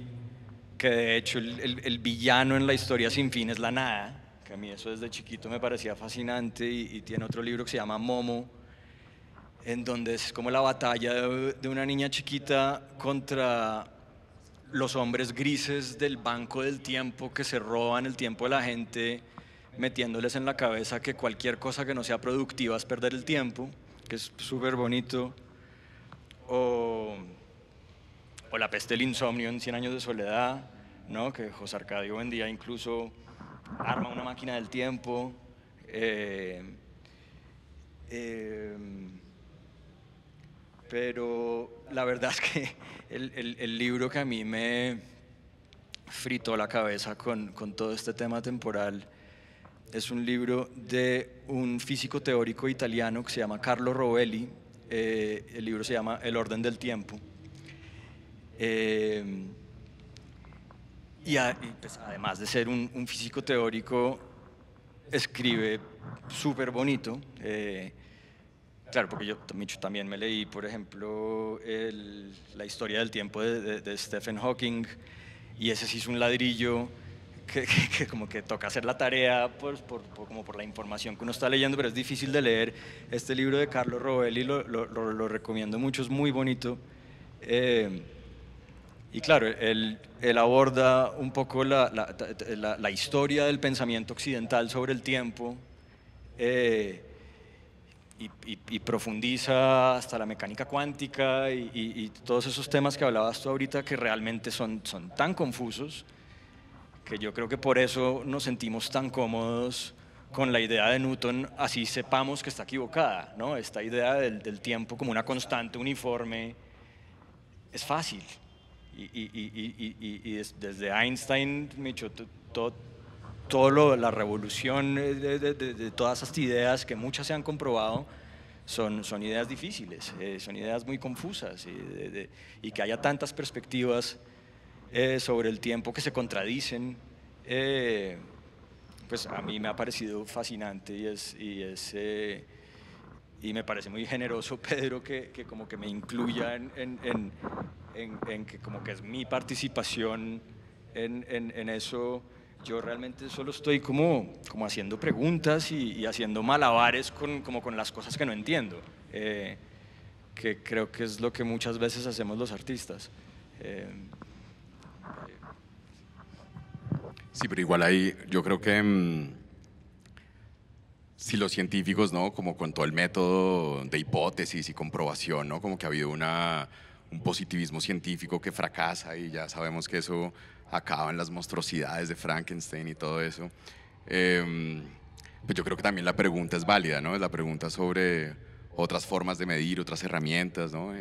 que de hecho el villano en La Historia Sin Fin es la nada, que a mí eso desde chiquito me parecía fascinante, y tiene otro libro que se llama Momo, en donde es como la batalla de una niña chiquita contra los hombres grises del banco del tiempo que se roban el tiempo de la gente, metiéndoles en la cabeza que cualquier cosa que no sea productiva es perder el tiempo, que es súper bonito. O La peste del insomnio en 100 años de soledad, ¿no? Que José Arcadio Buendía incluso arma una máquina del tiempo. Pero la verdad es que el libro que a mí me fritó la cabeza con todo este tema temporal es un libro de un físico teórico italiano que se llama Carlo Rovelli. El libro se llama El orden del tiempo. Pues, además de ser un físico teórico, escribe súper bonito. Claro, porque yo también me leí, por ejemplo, La historia del tiempo de Stephen Hawking, y ese sí es un ladrillo que como que toca hacer la tarea como por la información que uno está leyendo, pero es difícil de leer. Este libro de Carlo Rovelli lo recomiendo mucho, es muy bonito. Y claro, él aborda un poco la historia del pensamiento occidental sobre el tiempo, y profundiza hasta la mecánica cuántica y todos esos temas que hablabas tú ahorita, que realmente son tan confusos, que yo creo que por eso nos sentimos tan cómodos con la idea de Newton, así sepamos que está equivocada, ¿no? Esta idea del tiempo como una constante uniforme es fácil. Y desde Einstein, la revolución de todas esas ideas, que muchas se han comprobado, son ideas difíciles, son ideas muy confusas, y que haya tantas perspectivas sobre el tiempo que se contradicen, pues a mí me ha parecido fascinante, y me parece muy generoso, Pedro, que como que me incluya en que como que es mi participación en eso. Yo realmente solo estoy como haciendo preguntas y haciendo malabares como con las cosas que no entiendo, que creo que es lo que muchas veces hacemos los artistas. Sí, pero igual ahí yo creo que si los científicos, ¿no? Como con todo el método de hipótesis y comprobación, ¿no? Como que ha habido un positivismo científico que fracasa, y ya sabemos que eso acaba en las monstruosidades de Frankenstein y todo eso. Pues yo creo que también la pregunta es válida, ¿no? Es la pregunta sobre otras formas de medir, otras herramientas, ¿no?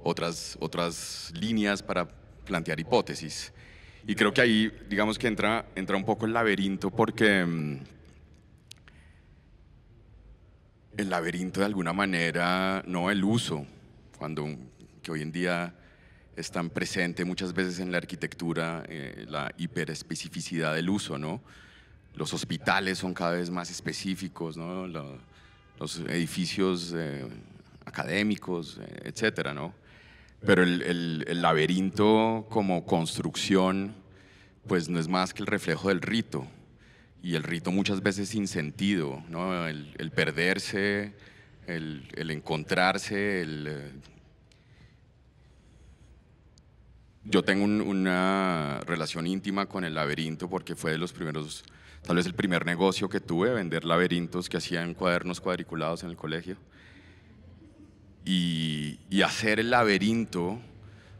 Otras líneas para plantear hipótesis. Y creo que ahí, digamos que entra un poco el laberinto, porque el laberinto de alguna manera, no el uso, que hoy en día es tan presente muchas veces en la arquitectura, la hiperespecificidad del uso, ¿no? Los hospitales son cada vez más específicos, ¿no? Los edificios académicos, etcétera, ¿no? Pero el laberinto como construcción pues no es más que el reflejo del rito, y el rito muchas veces sin sentido, ¿no? El perderse, el encontrarse, Yo tengo una relación íntima con el laberinto porque fue de los primeros, tal vez el primer negocio que tuve, vender laberintos que hacían cuadernos cuadriculados en el colegio. Y hacer el laberinto,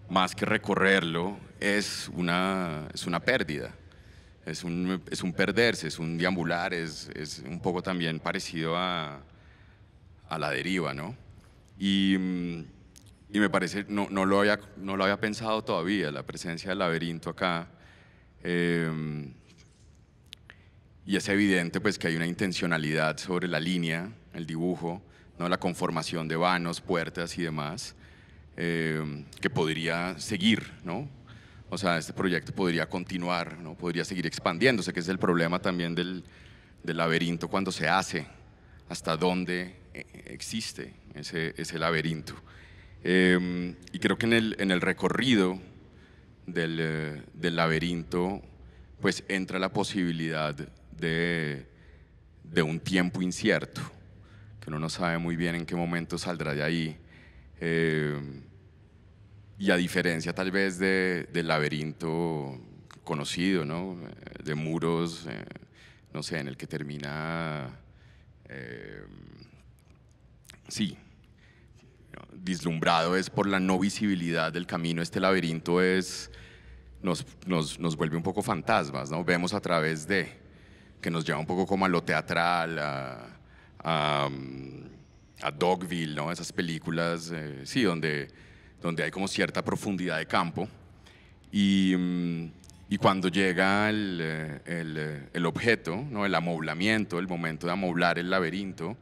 más que recorrerlo, es una pérdida. Es un perderse, es un deambular, es un poco también parecido a la deriva, ¿no? Y me parece, no lo había pensado todavía, la presencia del laberinto acá. Y es evidente pues que hay una intencionalidad sobre la línea, el dibujo, ¿no? La conformación de vanos, puertas y demás, que podría seguir, ¿no? O sea, este proyecto podría continuar, ¿no? Podría seguir expandiéndose, que es el problema también del laberinto cuando se hace, hasta dónde existe ese laberinto. Y creo que en el recorrido del laberinto pues entra la posibilidad de un tiempo incierto, que uno no sabe muy bien en qué momento saldrá de ahí. Y a diferencia tal vez del laberinto conocido, ¿no? De muros, no sé, en el que termina, sí, deslumbrado es por la no visibilidad del camino. Este laberinto nos vuelve un poco fantasmas, ¿no? Vemos a través que nos lleva un poco como a lo teatral, a Dogville, ¿no? Esas películas, sí, donde hay como cierta profundidad de campo. Y cuando llega el objeto, ¿no? El amoblamiento, el momento de amoblar el laberinto,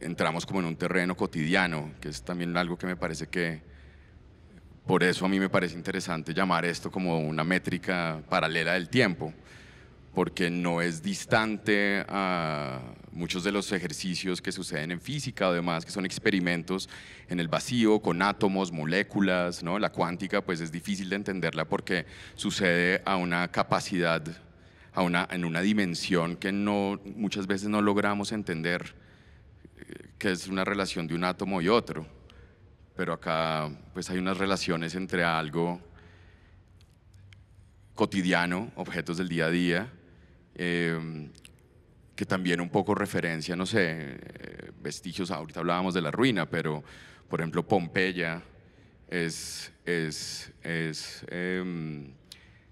entramos como en un terreno cotidiano, que es también algo que me parece que, por eso a mí me parece interesante llamar esto como una métrica paralela del tiempo, porque no es distante a muchos de los ejercicios que suceden en física o demás, que son experimentos en el vacío, con átomos, moléculas, ¿no? La cuántica pues es difícil de entenderla porque sucede a una capacidad, en una dimensión que muchas veces no logramos entender, que es una relación de un átomo y otro. Pero acá pues hay unas relaciones entre algo cotidiano, objetos del día a día, que también un poco referencia, no sé, vestigios, ahorita hablábamos de la ruina, pero por ejemplo Pompeya tiene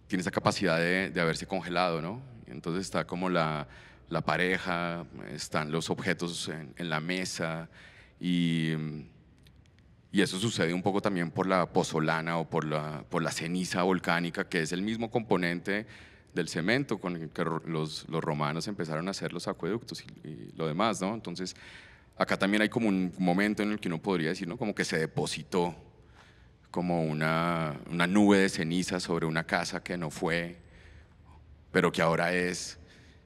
esa capacidad de haberse congelado, ¿no? Entonces está como la pareja, están los objetos en la mesa, y eso sucede un poco también por la pozolana o por la ceniza volcánica, que es el mismo componente del cemento con el que los romanos empezaron a hacer los acueductos y lo demás, ¿no? Entonces, acá también hay como un momento en el que uno podría decir, ¿no? Como que se depositó como una nube de ceniza sobre una casa que no fue, pero que ahora es,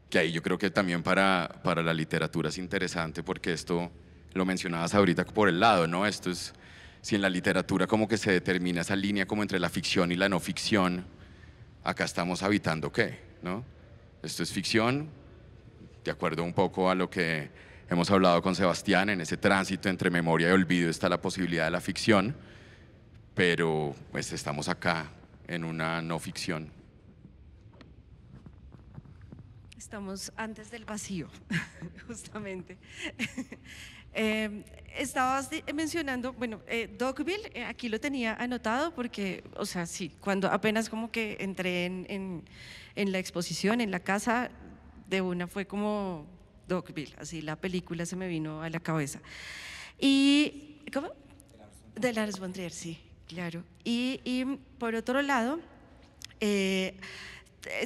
que ahí yo creo que también para la literatura es interesante, porque esto lo mencionabas ahorita por el lado, ¿no? Esto es, si en la literatura como que se determina esa línea como entre la ficción y la no ficción, acá estamos habitando ¿qué? ¿No? Esto es ficción, de acuerdo un poco a lo que hemos hablado con Sebastián, en ese tránsito entre memoria y olvido está la posibilidad de la ficción, pero pues estamos acá en una no ficción. Estamos antes del vacío, justamente. Estabas mencionando, bueno, Dogville, aquí lo tenía anotado porque, o sea, sí, cuando apenas como que entré en la exposición, en la casa, de una fue como Dogville, así la película se me vino a la cabeza. Y, ¿cómo? De Lars von Trier, sí, claro. Y por otro lado,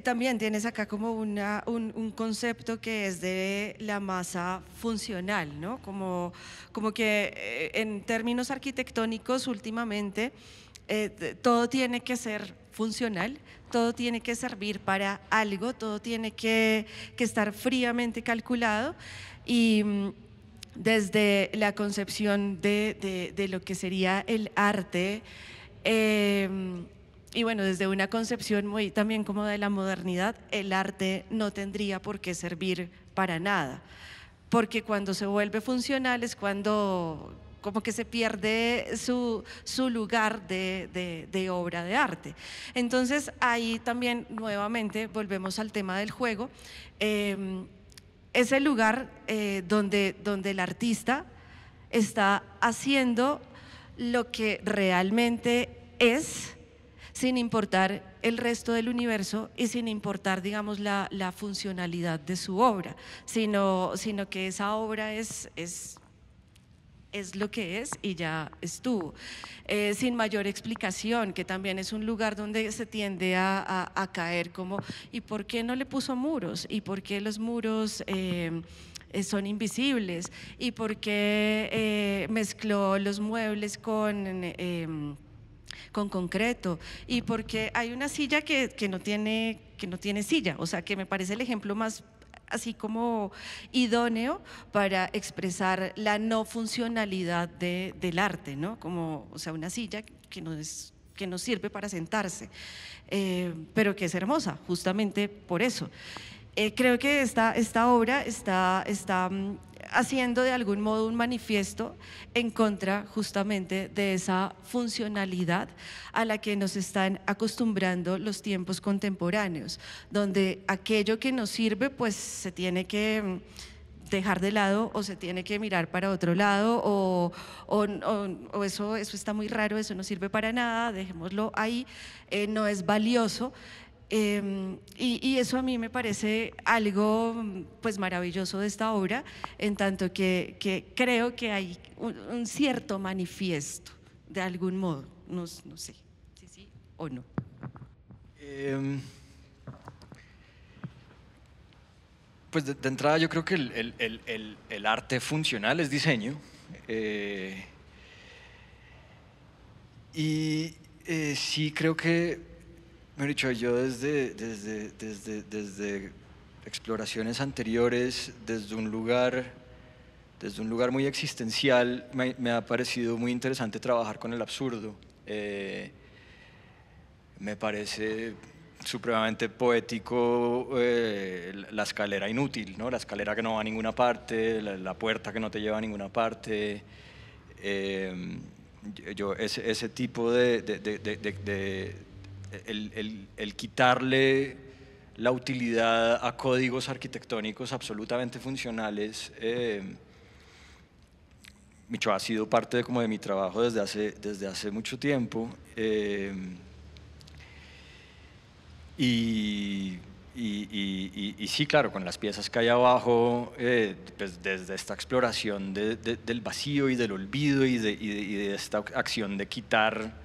también tienes acá como un concepto que es de la masa funcional, ¿no? Como que en términos arquitectónicos últimamente todo tiene que ser funcional, todo tiene que servir para algo, todo tiene que estar fríamente calculado, y desde la concepción de lo que sería el arte, bueno, desde una concepción muy también como de la modernidad, el arte no tendría por qué servir para nada, porque cuando se vuelve funcional es cuando como que se pierde su lugar de obra de arte. Entonces ahí también nuevamente volvemos al tema del juego, es el lugar donde el artista está haciendo lo que realmente es, sin importar el resto del universo y sin importar, digamos, la funcionalidad de su obra, sino que esa obra es lo que es y ya estuvo, sin mayor explicación, que también es un lugar donde se tiende a caer como, ¿y por qué no le puso muros? ¿Y por qué los muros son invisibles? ¿Y por qué mezcló los muebles con concreto? ¿Y por qué hay una silla que no tiene silla? O sea, que me parece el ejemplo más así como idóneo para expresar la no funcionalidad del arte, ¿no? Como, o sea, una silla que no sirve para sentarse, pero que es hermosa justamente por eso. Creo que esta obra está haciendo de algún modo un manifiesto en contra justamente de esa funcionalidad a la que nos están acostumbrando los tiempos contemporáneos, donde aquello que nos sirve pues se tiene que dejar de lado o se tiene que mirar para otro lado o eso está muy raro, eso no sirve para nada, dejémoslo ahí, no es valioso. Y eso a mí me parece algo pues maravilloso de esta obra, en tanto que creo que hay un cierto manifiesto de algún modo, no sé si sí o no. Pues de entrada yo creo que el arte funcional es diseño, y sí creo que, me he dicho, yo desde exploraciones anteriores, desde un lugar muy existencial, me ha parecido muy interesante trabajar con el absurdo. Me parece supremamente poético la escalera inútil, ¿no? La escalera que no va a ninguna parte, la puerta que no te lleva a ninguna parte. Ese tipo el quitarle la utilidad a códigos arquitectónicos absolutamente funcionales, ha sido parte como de mi trabajo desde hace mucho tiempo, y sí, claro, con las piezas que hay abajo, pues desde esta exploración del vacío y del olvido y de esta acción de quitar,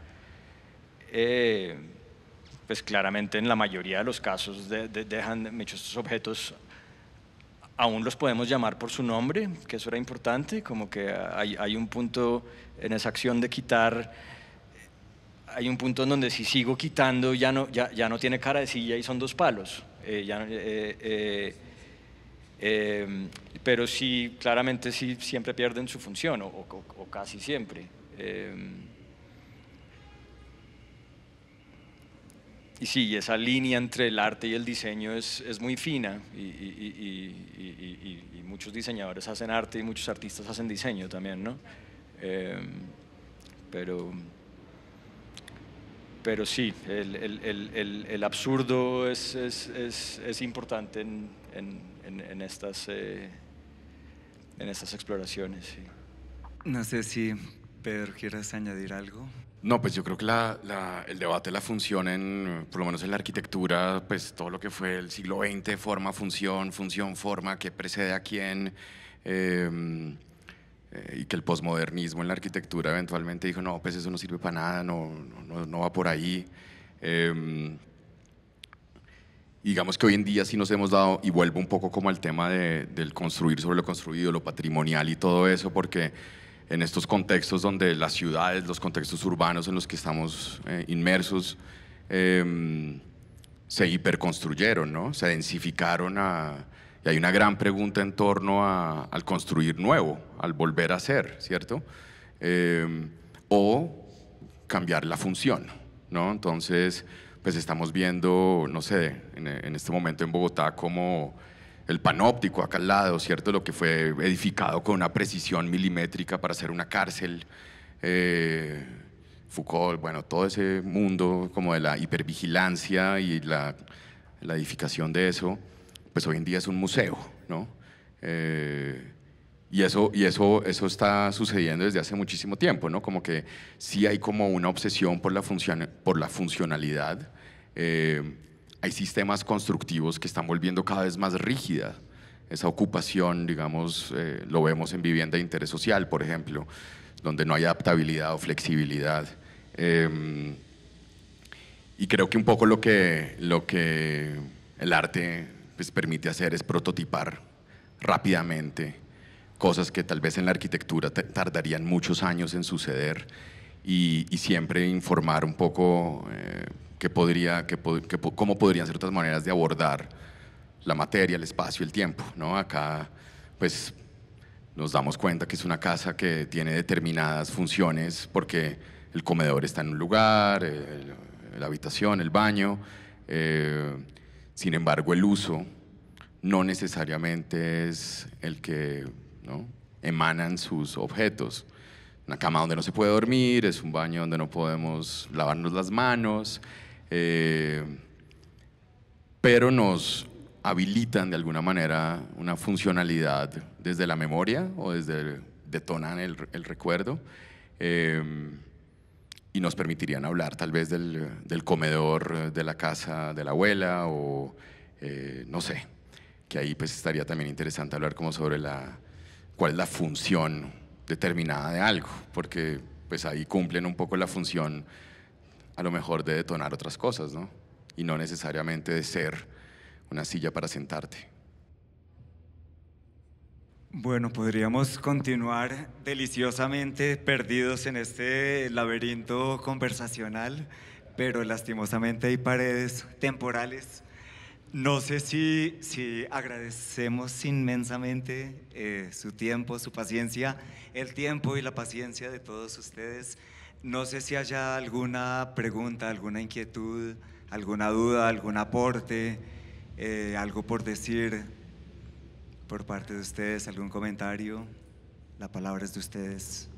pues claramente en la mayoría de los casos dejan estos objetos, aún los podemos llamar por su nombre, que eso era importante, como que hay un punto en esa acción de quitar, hay un punto en donde si sigo quitando ya no tiene cara de silla y son dos palos, pero sí, claramente sí, siempre pierden su función o casi siempre. Y sí, esa línea entre el arte y el diseño es muy fina y muchos diseñadores hacen arte y muchos artistas hacen diseño también, ¿no? Pero sí, el absurdo es importante en estas exploraciones. Sí. No sé si Pedro quieras añadir algo. No, pues yo creo que el debate de la función, por lo menos en la arquitectura, pues todo lo que fue el siglo XX, forma, función, forma, qué precede a quién, y que el posmodernismo en la arquitectura eventualmente dijo, no, pues eso no sirve para nada, no va por ahí. Digamos que hoy en día sí nos hemos dado, y vuelvo un poco como al tema del construir sobre lo construido, lo patrimonial y todo eso, porque en estos contextos donde las ciudades, los contextos urbanos en los que estamos inmersos, se hiperconstruyeron, ¿no? Se densificaron y hay una gran pregunta en torno al construir nuevo, al volver a hacer, ¿cierto? O cambiar la función, ¿no? Entonces, pues estamos viendo, no sé, en este momento en Bogotá como el panóptico acá al lado, ¿cierto? Lo que fue edificado con una precisión milimétrica para hacer una cárcel. Foucault, bueno, todo ese mundo como de la hipervigilancia y la edificación de eso, pues hoy en día es un museo, ¿no? Y eso está sucediendo desde hace muchísimo tiempo, ¿no? Como que sí hay como una obsesión por la funcionalidad. Hay sistemas constructivos que están volviendo cada vez más rígida esa ocupación, digamos, lo vemos en vivienda de interés social, por ejemplo, donde no hay adaptabilidad o flexibilidad. Y creo que un poco lo que el arte pues, permite hacer es prototipar rápidamente cosas que tal vez en la arquitectura tardarían muchos años en suceder y siempre informar un poco cómo podrían ser otras maneras de abordar la materia, el espacio, el tiempo, ¿no? Acá pues nos damos cuenta que es una casa que tiene determinadas funciones porque el comedor está en un lugar, la habitación, el baño, sin embargo el uso no necesariamente es el que, ¿no?, emanan sus objetos. Una cama donde no se puede dormir, es un baño donde no podemos lavarnos las manos, pero nos habilitan de alguna manera una funcionalidad desde la memoria o detonan el recuerdo y nos permitirían hablar tal vez del comedor de la casa de la abuela o no sé, que ahí pues estaría también interesante hablar como sobre cuál es la función determinada de algo, porque pues ahí cumplen un poco la función a lo mejor de detonar otras cosas, ¿no? Y no necesariamente de ser una silla para sentarte. Bueno, podríamos continuar deliciosamente perdidos en este laberinto conversacional, pero lastimosamente hay paredes temporales. No sé si agradecemos inmensamente su tiempo, su paciencia, el tiempo y la paciencia de todos ustedes. No sé si haya alguna pregunta, alguna inquietud, alguna duda, algún aporte, algo por decir por parte de ustedes, algún comentario. La palabra es de ustedes.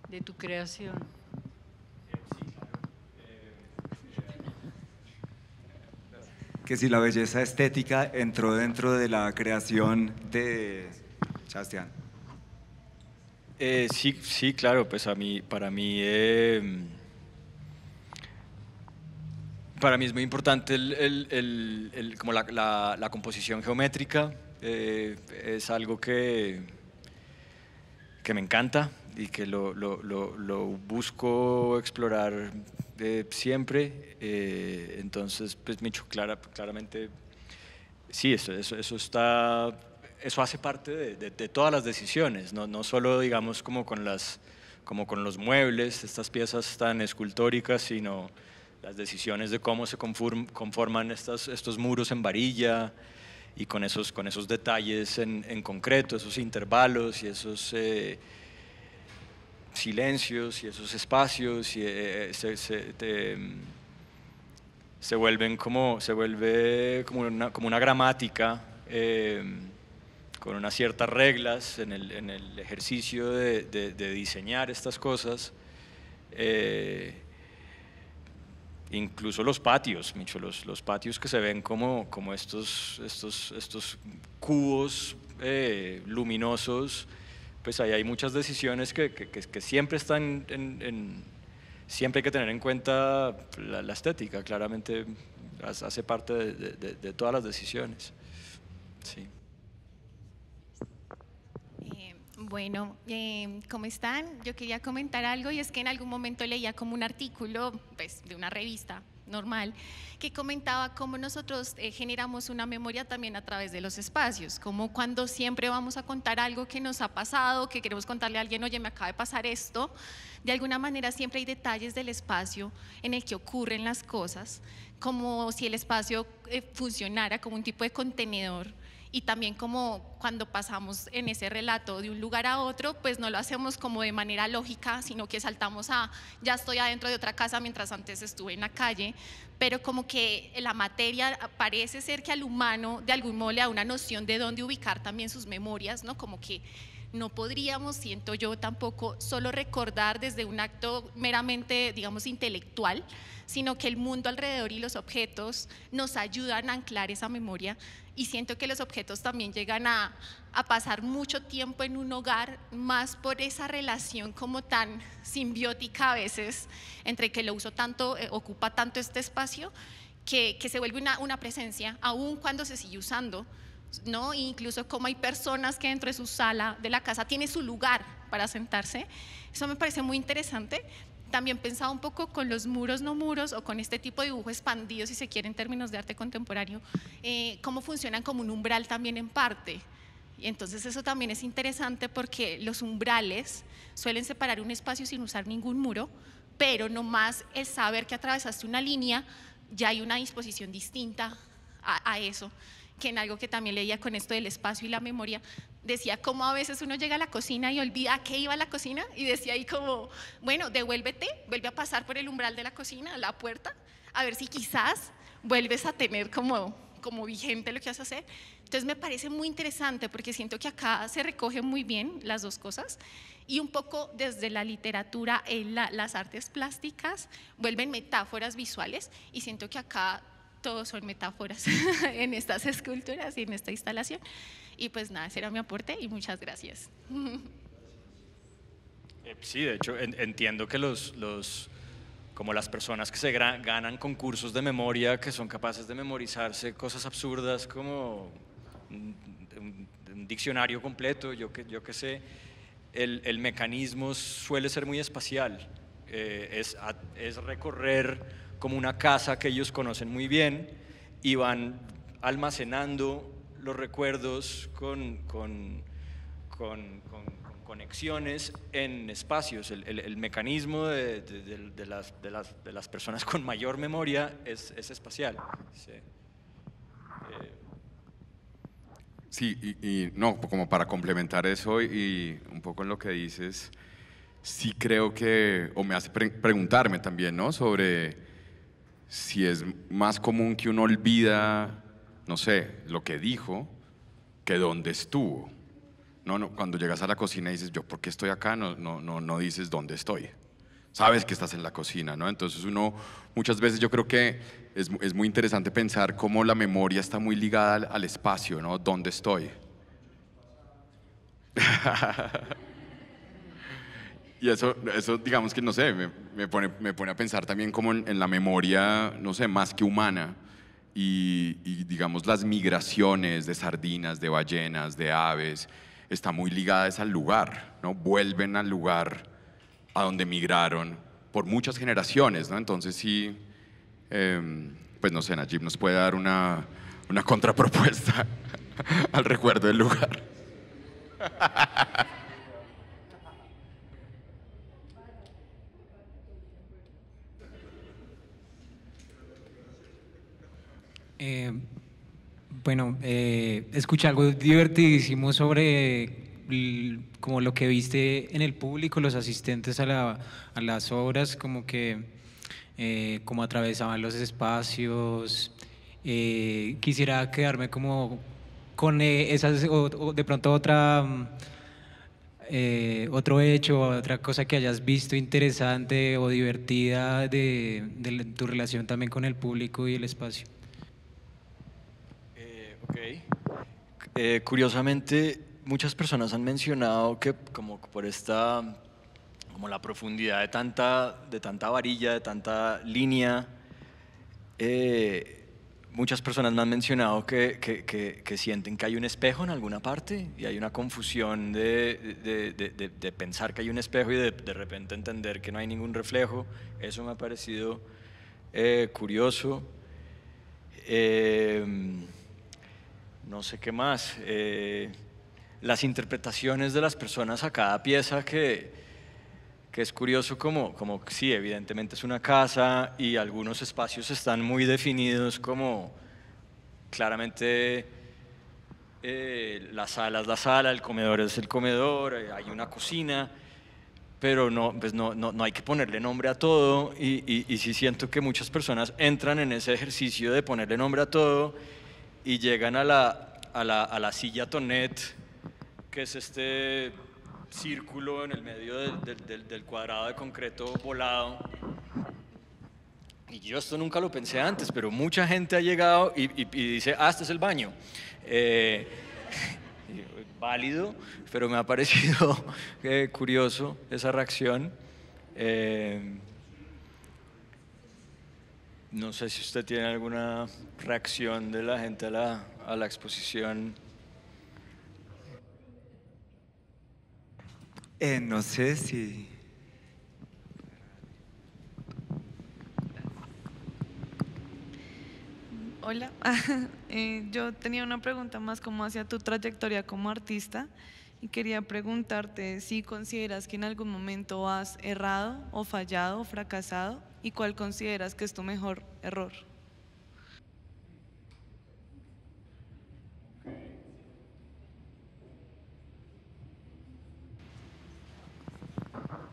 De tu creación. Que si la belleza estética entró dentro de la creación de Sebastián. Sí, claro, pues para mí es muy importante como la composición geométrica, es algo que me encanta y que lo busco explorar siempre, entonces pues Micho, claramente sí, eso hace parte de todas las decisiones, no solo digamos como con los muebles, estas piezas tan escultóricas, sino las decisiones de cómo se conforman estos muros en varilla y con esos detalles en concreto, esos intervalos y esos silencios y esos espacios y se vuelve como una gramática con unas ciertas reglas en el ejercicio de diseñar estas cosas. Incluso los patios, Micho, los patios que se ven como estos cubos luminosos, pues ahí hay muchas decisiones que siempre están siempre hay que tener en cuenta la estética, claramente hace parte de todas las decisiones. Sí. Bueno, ¿cómo están? Yo quería comentar algo y es que en algún momento leía como un artículo pues, de una revista normal que comentaba cómo nosotros generamos una memoria también a través de los espacios, como cuando siempre vamos a contar algo que nos ha pasado, que queremos contarle a alguien, oye, me acaba de pasar esto, de alguna manera siempre hay detalles del espacio en el que ocurren las cosas, como si el espacio funcionara como un tipo de contenedor. Y también como cuando pasamos en ese relato de un lugar a otro, pues no lo hacemos como de manera lógica, sino que saltamos a, ya estoy adentro de otra casa mientras antes estuve en la calle, pero como que la materia parece ser que al humano de algún modo le da una noción de dónde ubicar también sus memorias, ¿no? Como que no podríamos, siento yo tampoco, solo recordar desde un acto meramente, digamos, intelectual, sino que el mundo alrededor y los objetos nos ayudan a anclar esa memoria. Y siento que los objetos también llegan a pasar mucho tiempo en un hogar, más por esa relación como tan simbiótica a veces, entre que lo uso tanto, ocupa tanto este espacio, que se vuelve una presencia, aun cuando se sigue usando, ¿no? Incluso como hay personas que dentro de su sala de la casa tiene su lugar para sentarse. Eso me parece muy interesante. También pensaba un poco con los muros no muros o con este tipo de dibujo expandido, si se quiere, en términos de arte contemporáneo, cómo funcionan como un umbral también en parte. Y entonces eso también es interesante porque los umbrales suelen separar un espacio sin usar ningún muro, pero nomás el saber que atravesaste una línea, ya hay una disposición distinta a eso, que en algo que también leía con esto del espacio y la memoria, decía cómo a veces uno llega a la cocina y olvida a qué iba a la cocina y decía ahí como, bueno, devuélvete, vuelve a pasar por el umbral de la cocina, la puerta, a ver si quizás vuelves a tener como vigente lo que vas a hacer. Entonces me parece muy interesante porque siento que acá se recogen muy bien las dos cosas y un poco desde la literatura las artes plásticas vuelven metáforas visuales y siento que acá todos son metáforas en estas esculturas y en esta instalación. Y pues nada, ese era mi aporte y muchas gracias. Sí, de hecho, entiendo que como las personas que se ganan concursos de memoria, que son capaces de memorizarse cosas absurdas como un diccionario completo, yo que sé, el mecanismo suele ser muy espacial, es recorrer como una casa que ellos conocen muy bien y van almacenando los recuerdos con conexiones en espacios. El mecanismo de las personas con mayor memoria es espacial. Sí. Sí, y no, como para complementar eso y un poco en lo que dices, sí creo que, o me hace preguntarme también, ¿no? Sobre si es más común que uno olvida, no sé, lo que dijo, que dónde estuvo. No, cuando llegas a la cocina y dices, yo, ¿por qué estoy acá? No dices dónde estoy. Sabes que estás en la cocina, ¿no? Entonces uno, muchas veces yo creo que es muy interesante pensar cómo la memoria está muy ligada al espacio, ¿no? ¿Dónde estoy? Y eso digamos que, no sé, me pone a pensar también como en la memoria, no sé, más que humana y digamos las migraciones de sardinas, de ballenas, de aves, está muy ligadas al lugar, ¿no? Vuelven al lugar a donde migraron por muchas generaciones, ¿no? Entonces sí, pues no sé, Najib nos puede dar una contrapropuesta al recuerdo del lugar. Bueno, escuché algo divertidísimo sobre como lo que viste en el público, los asistentes a las obras, como que cómo atravesaban los espacios. Quisiera quedarme como con esas, o de pronto otro hecho, otra cosa que hayas visto interesante o divertida de tu relación también con el público y el espacio. Curiosamente, muchas personas han mencionado que como por como la profundidad de tanta varilla, de tanta línea, muchas personas me han mencionado que sienten que hay un espejo en alguna parte y hay una confusión de pensar que hay un espejo y de repente entender que no hay ningún reflejo. Eso me ha parecido curioso. No sé qué más. Las interpretaciones de las personas a cada pieza que es curioso como sí, evidentemente es una casa y algunos espacios están muy definidos como claramente la sala es la sala, el comedor es el comedor, hay una cocina, pero pues no hay que ponerle nombre a todo y sí siento que muchas personas entran en ese ejercicio de ponerle nombre a todo y llegan a la silla Tonet, que es este círculo en el medio del cuadrado de concreto volado. Y yo esto nunca lo pensé antes, pero mucha gente ha llegado y dice, este es el baño. Válido, pero me ha parecido curioso esa reacción. No sé si usted tiene alguna reacción de la gente a la exposición. No sé si... Hola, yo tenía una pregunta más como hacia tu trayectoria como artista y quería preguntarte si consideras que en algún momento has errado o fallado o fracasado y cuál consideras que es tu mejor error.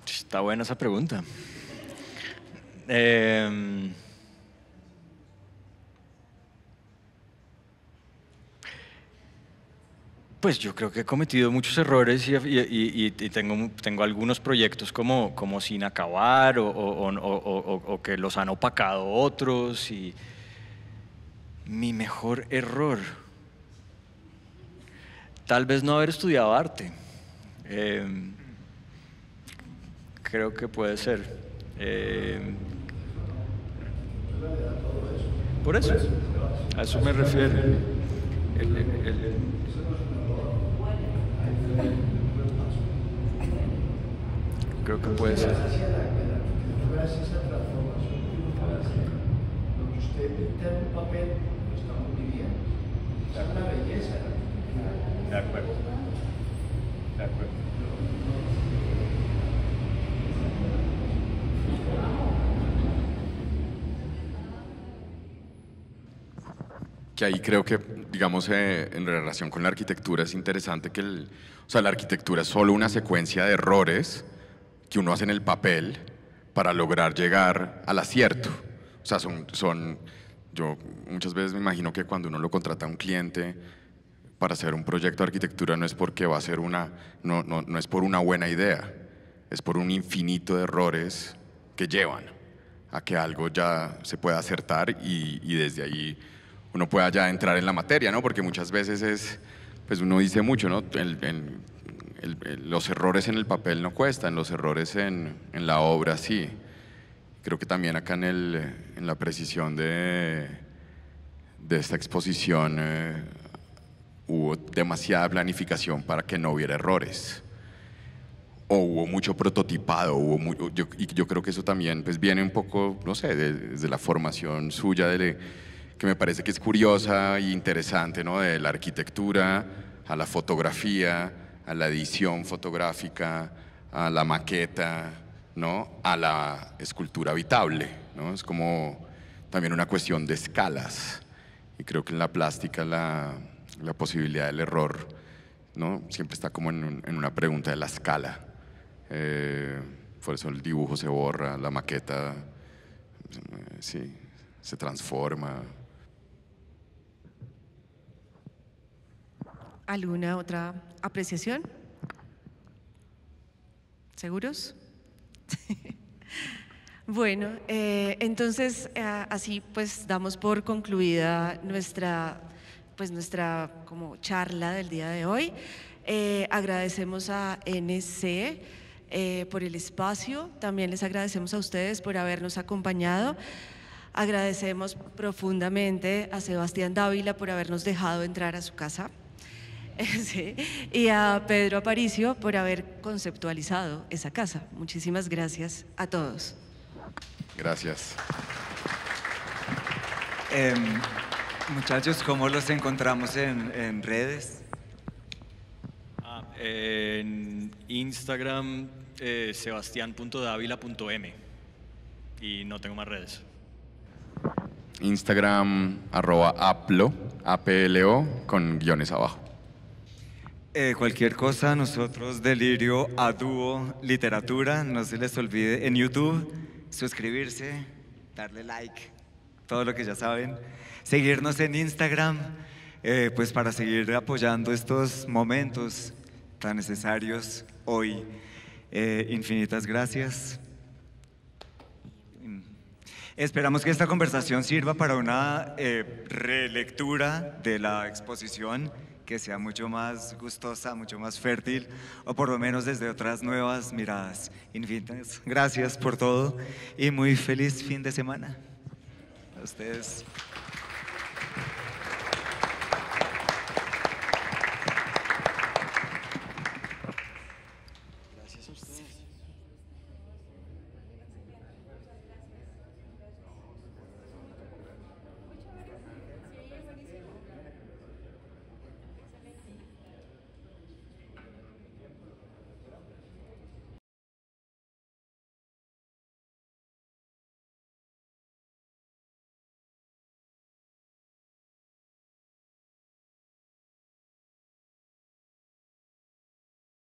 Está buena esa pregunta. Pues yo creo que he cometido muchos errores y tengo algunos proyectos como sin acabar o que los han opacado otros. Y mi mejor error, tal vez no haber estudiado arte. Creo que puede ser. Por eso, a eso me refiero. Creo que puede ser. Gracias a transformación que uno hace, lo que usted está en un papel, lo estamos viviendo. Esa es la belleza de la arquitectura. De acuerdo. De acuerdo. Que ahí creo que, digamos, en relación con la arquitectura es interesante que la arquitectura es solo una secuencia de errores que uno hace en el papel para lograr llegar al acierto. O sea, yo muchas veces me imagino que cuando uno lo contrata a un cliente para hacer un proyecto de arquitectura no es porque va a ser no es por una buena idea, es por un infinito de errores que llevan a que algo ya se pueda acertar y desde ahí uno pueda ya entrar en la materia, ¿no? Porque muchas veces pues uno dice mucho, ¿no? Los errores en el papel no cuestan, los errores en la obra sí. Creo que también acá en la precisión de esta exposición hubo demasiada planificación para que no hubiera errores. O hubo mucho prototipado, y yo creo que eso también pues viene un poco, no sé, desde la formación suya que me parece que es curiosa e interesante, ¿no? De la arquitectura a la fotografía, a la edición fotográfica, a la maqueta, ¿no? A la escultura habitable, ¿no? Es como también una cuestión de escalas. Y creo que en la plástica la posibilidad del error, ¿no? Siempre está como en una pregunta de la escala. Por eso el dibujo se borra, la maqueta sí, se transforma. ¿Alguna otra apreciación? ¿Seguros? Bueno, entonces así pues damos por concluida nuestra como charla del día de hoy. Agradecemos a NC por el espacio, también les agradecemos a ustedes por habernos acompañado. Agradecemos profundamente a Sebastián Dávila por habernos dejado entrar a su casa. Sí, y a Pedro Aparicio por haber conceptualizado esa casa. Muchísimas gracias a todos. Gracias. Muchachos, ¿cómo los encontramos en redes? En Instagram, sebastián.davila.m, y no tengo más redes. Instagram, @aplo, APLO, con guiones abajo. Cualquier cosa, nosotros Delirio a Dúo Literatura, no se les olvide en YouTube suscribirse, darle like, todo lo que ya saben, seguirnos en Instagram, pues para seguir apoyando estos momentos tan necesarios hoy. Infinitas gracias. Esperamos que esta conversación sirva para una relectura de la exposición que sea mucho más gustosa, mucho más fértil, o por lo menos desde otras nuevas miradas. Infinitas gracias por todo y muy feliz fin de semana a ustedes.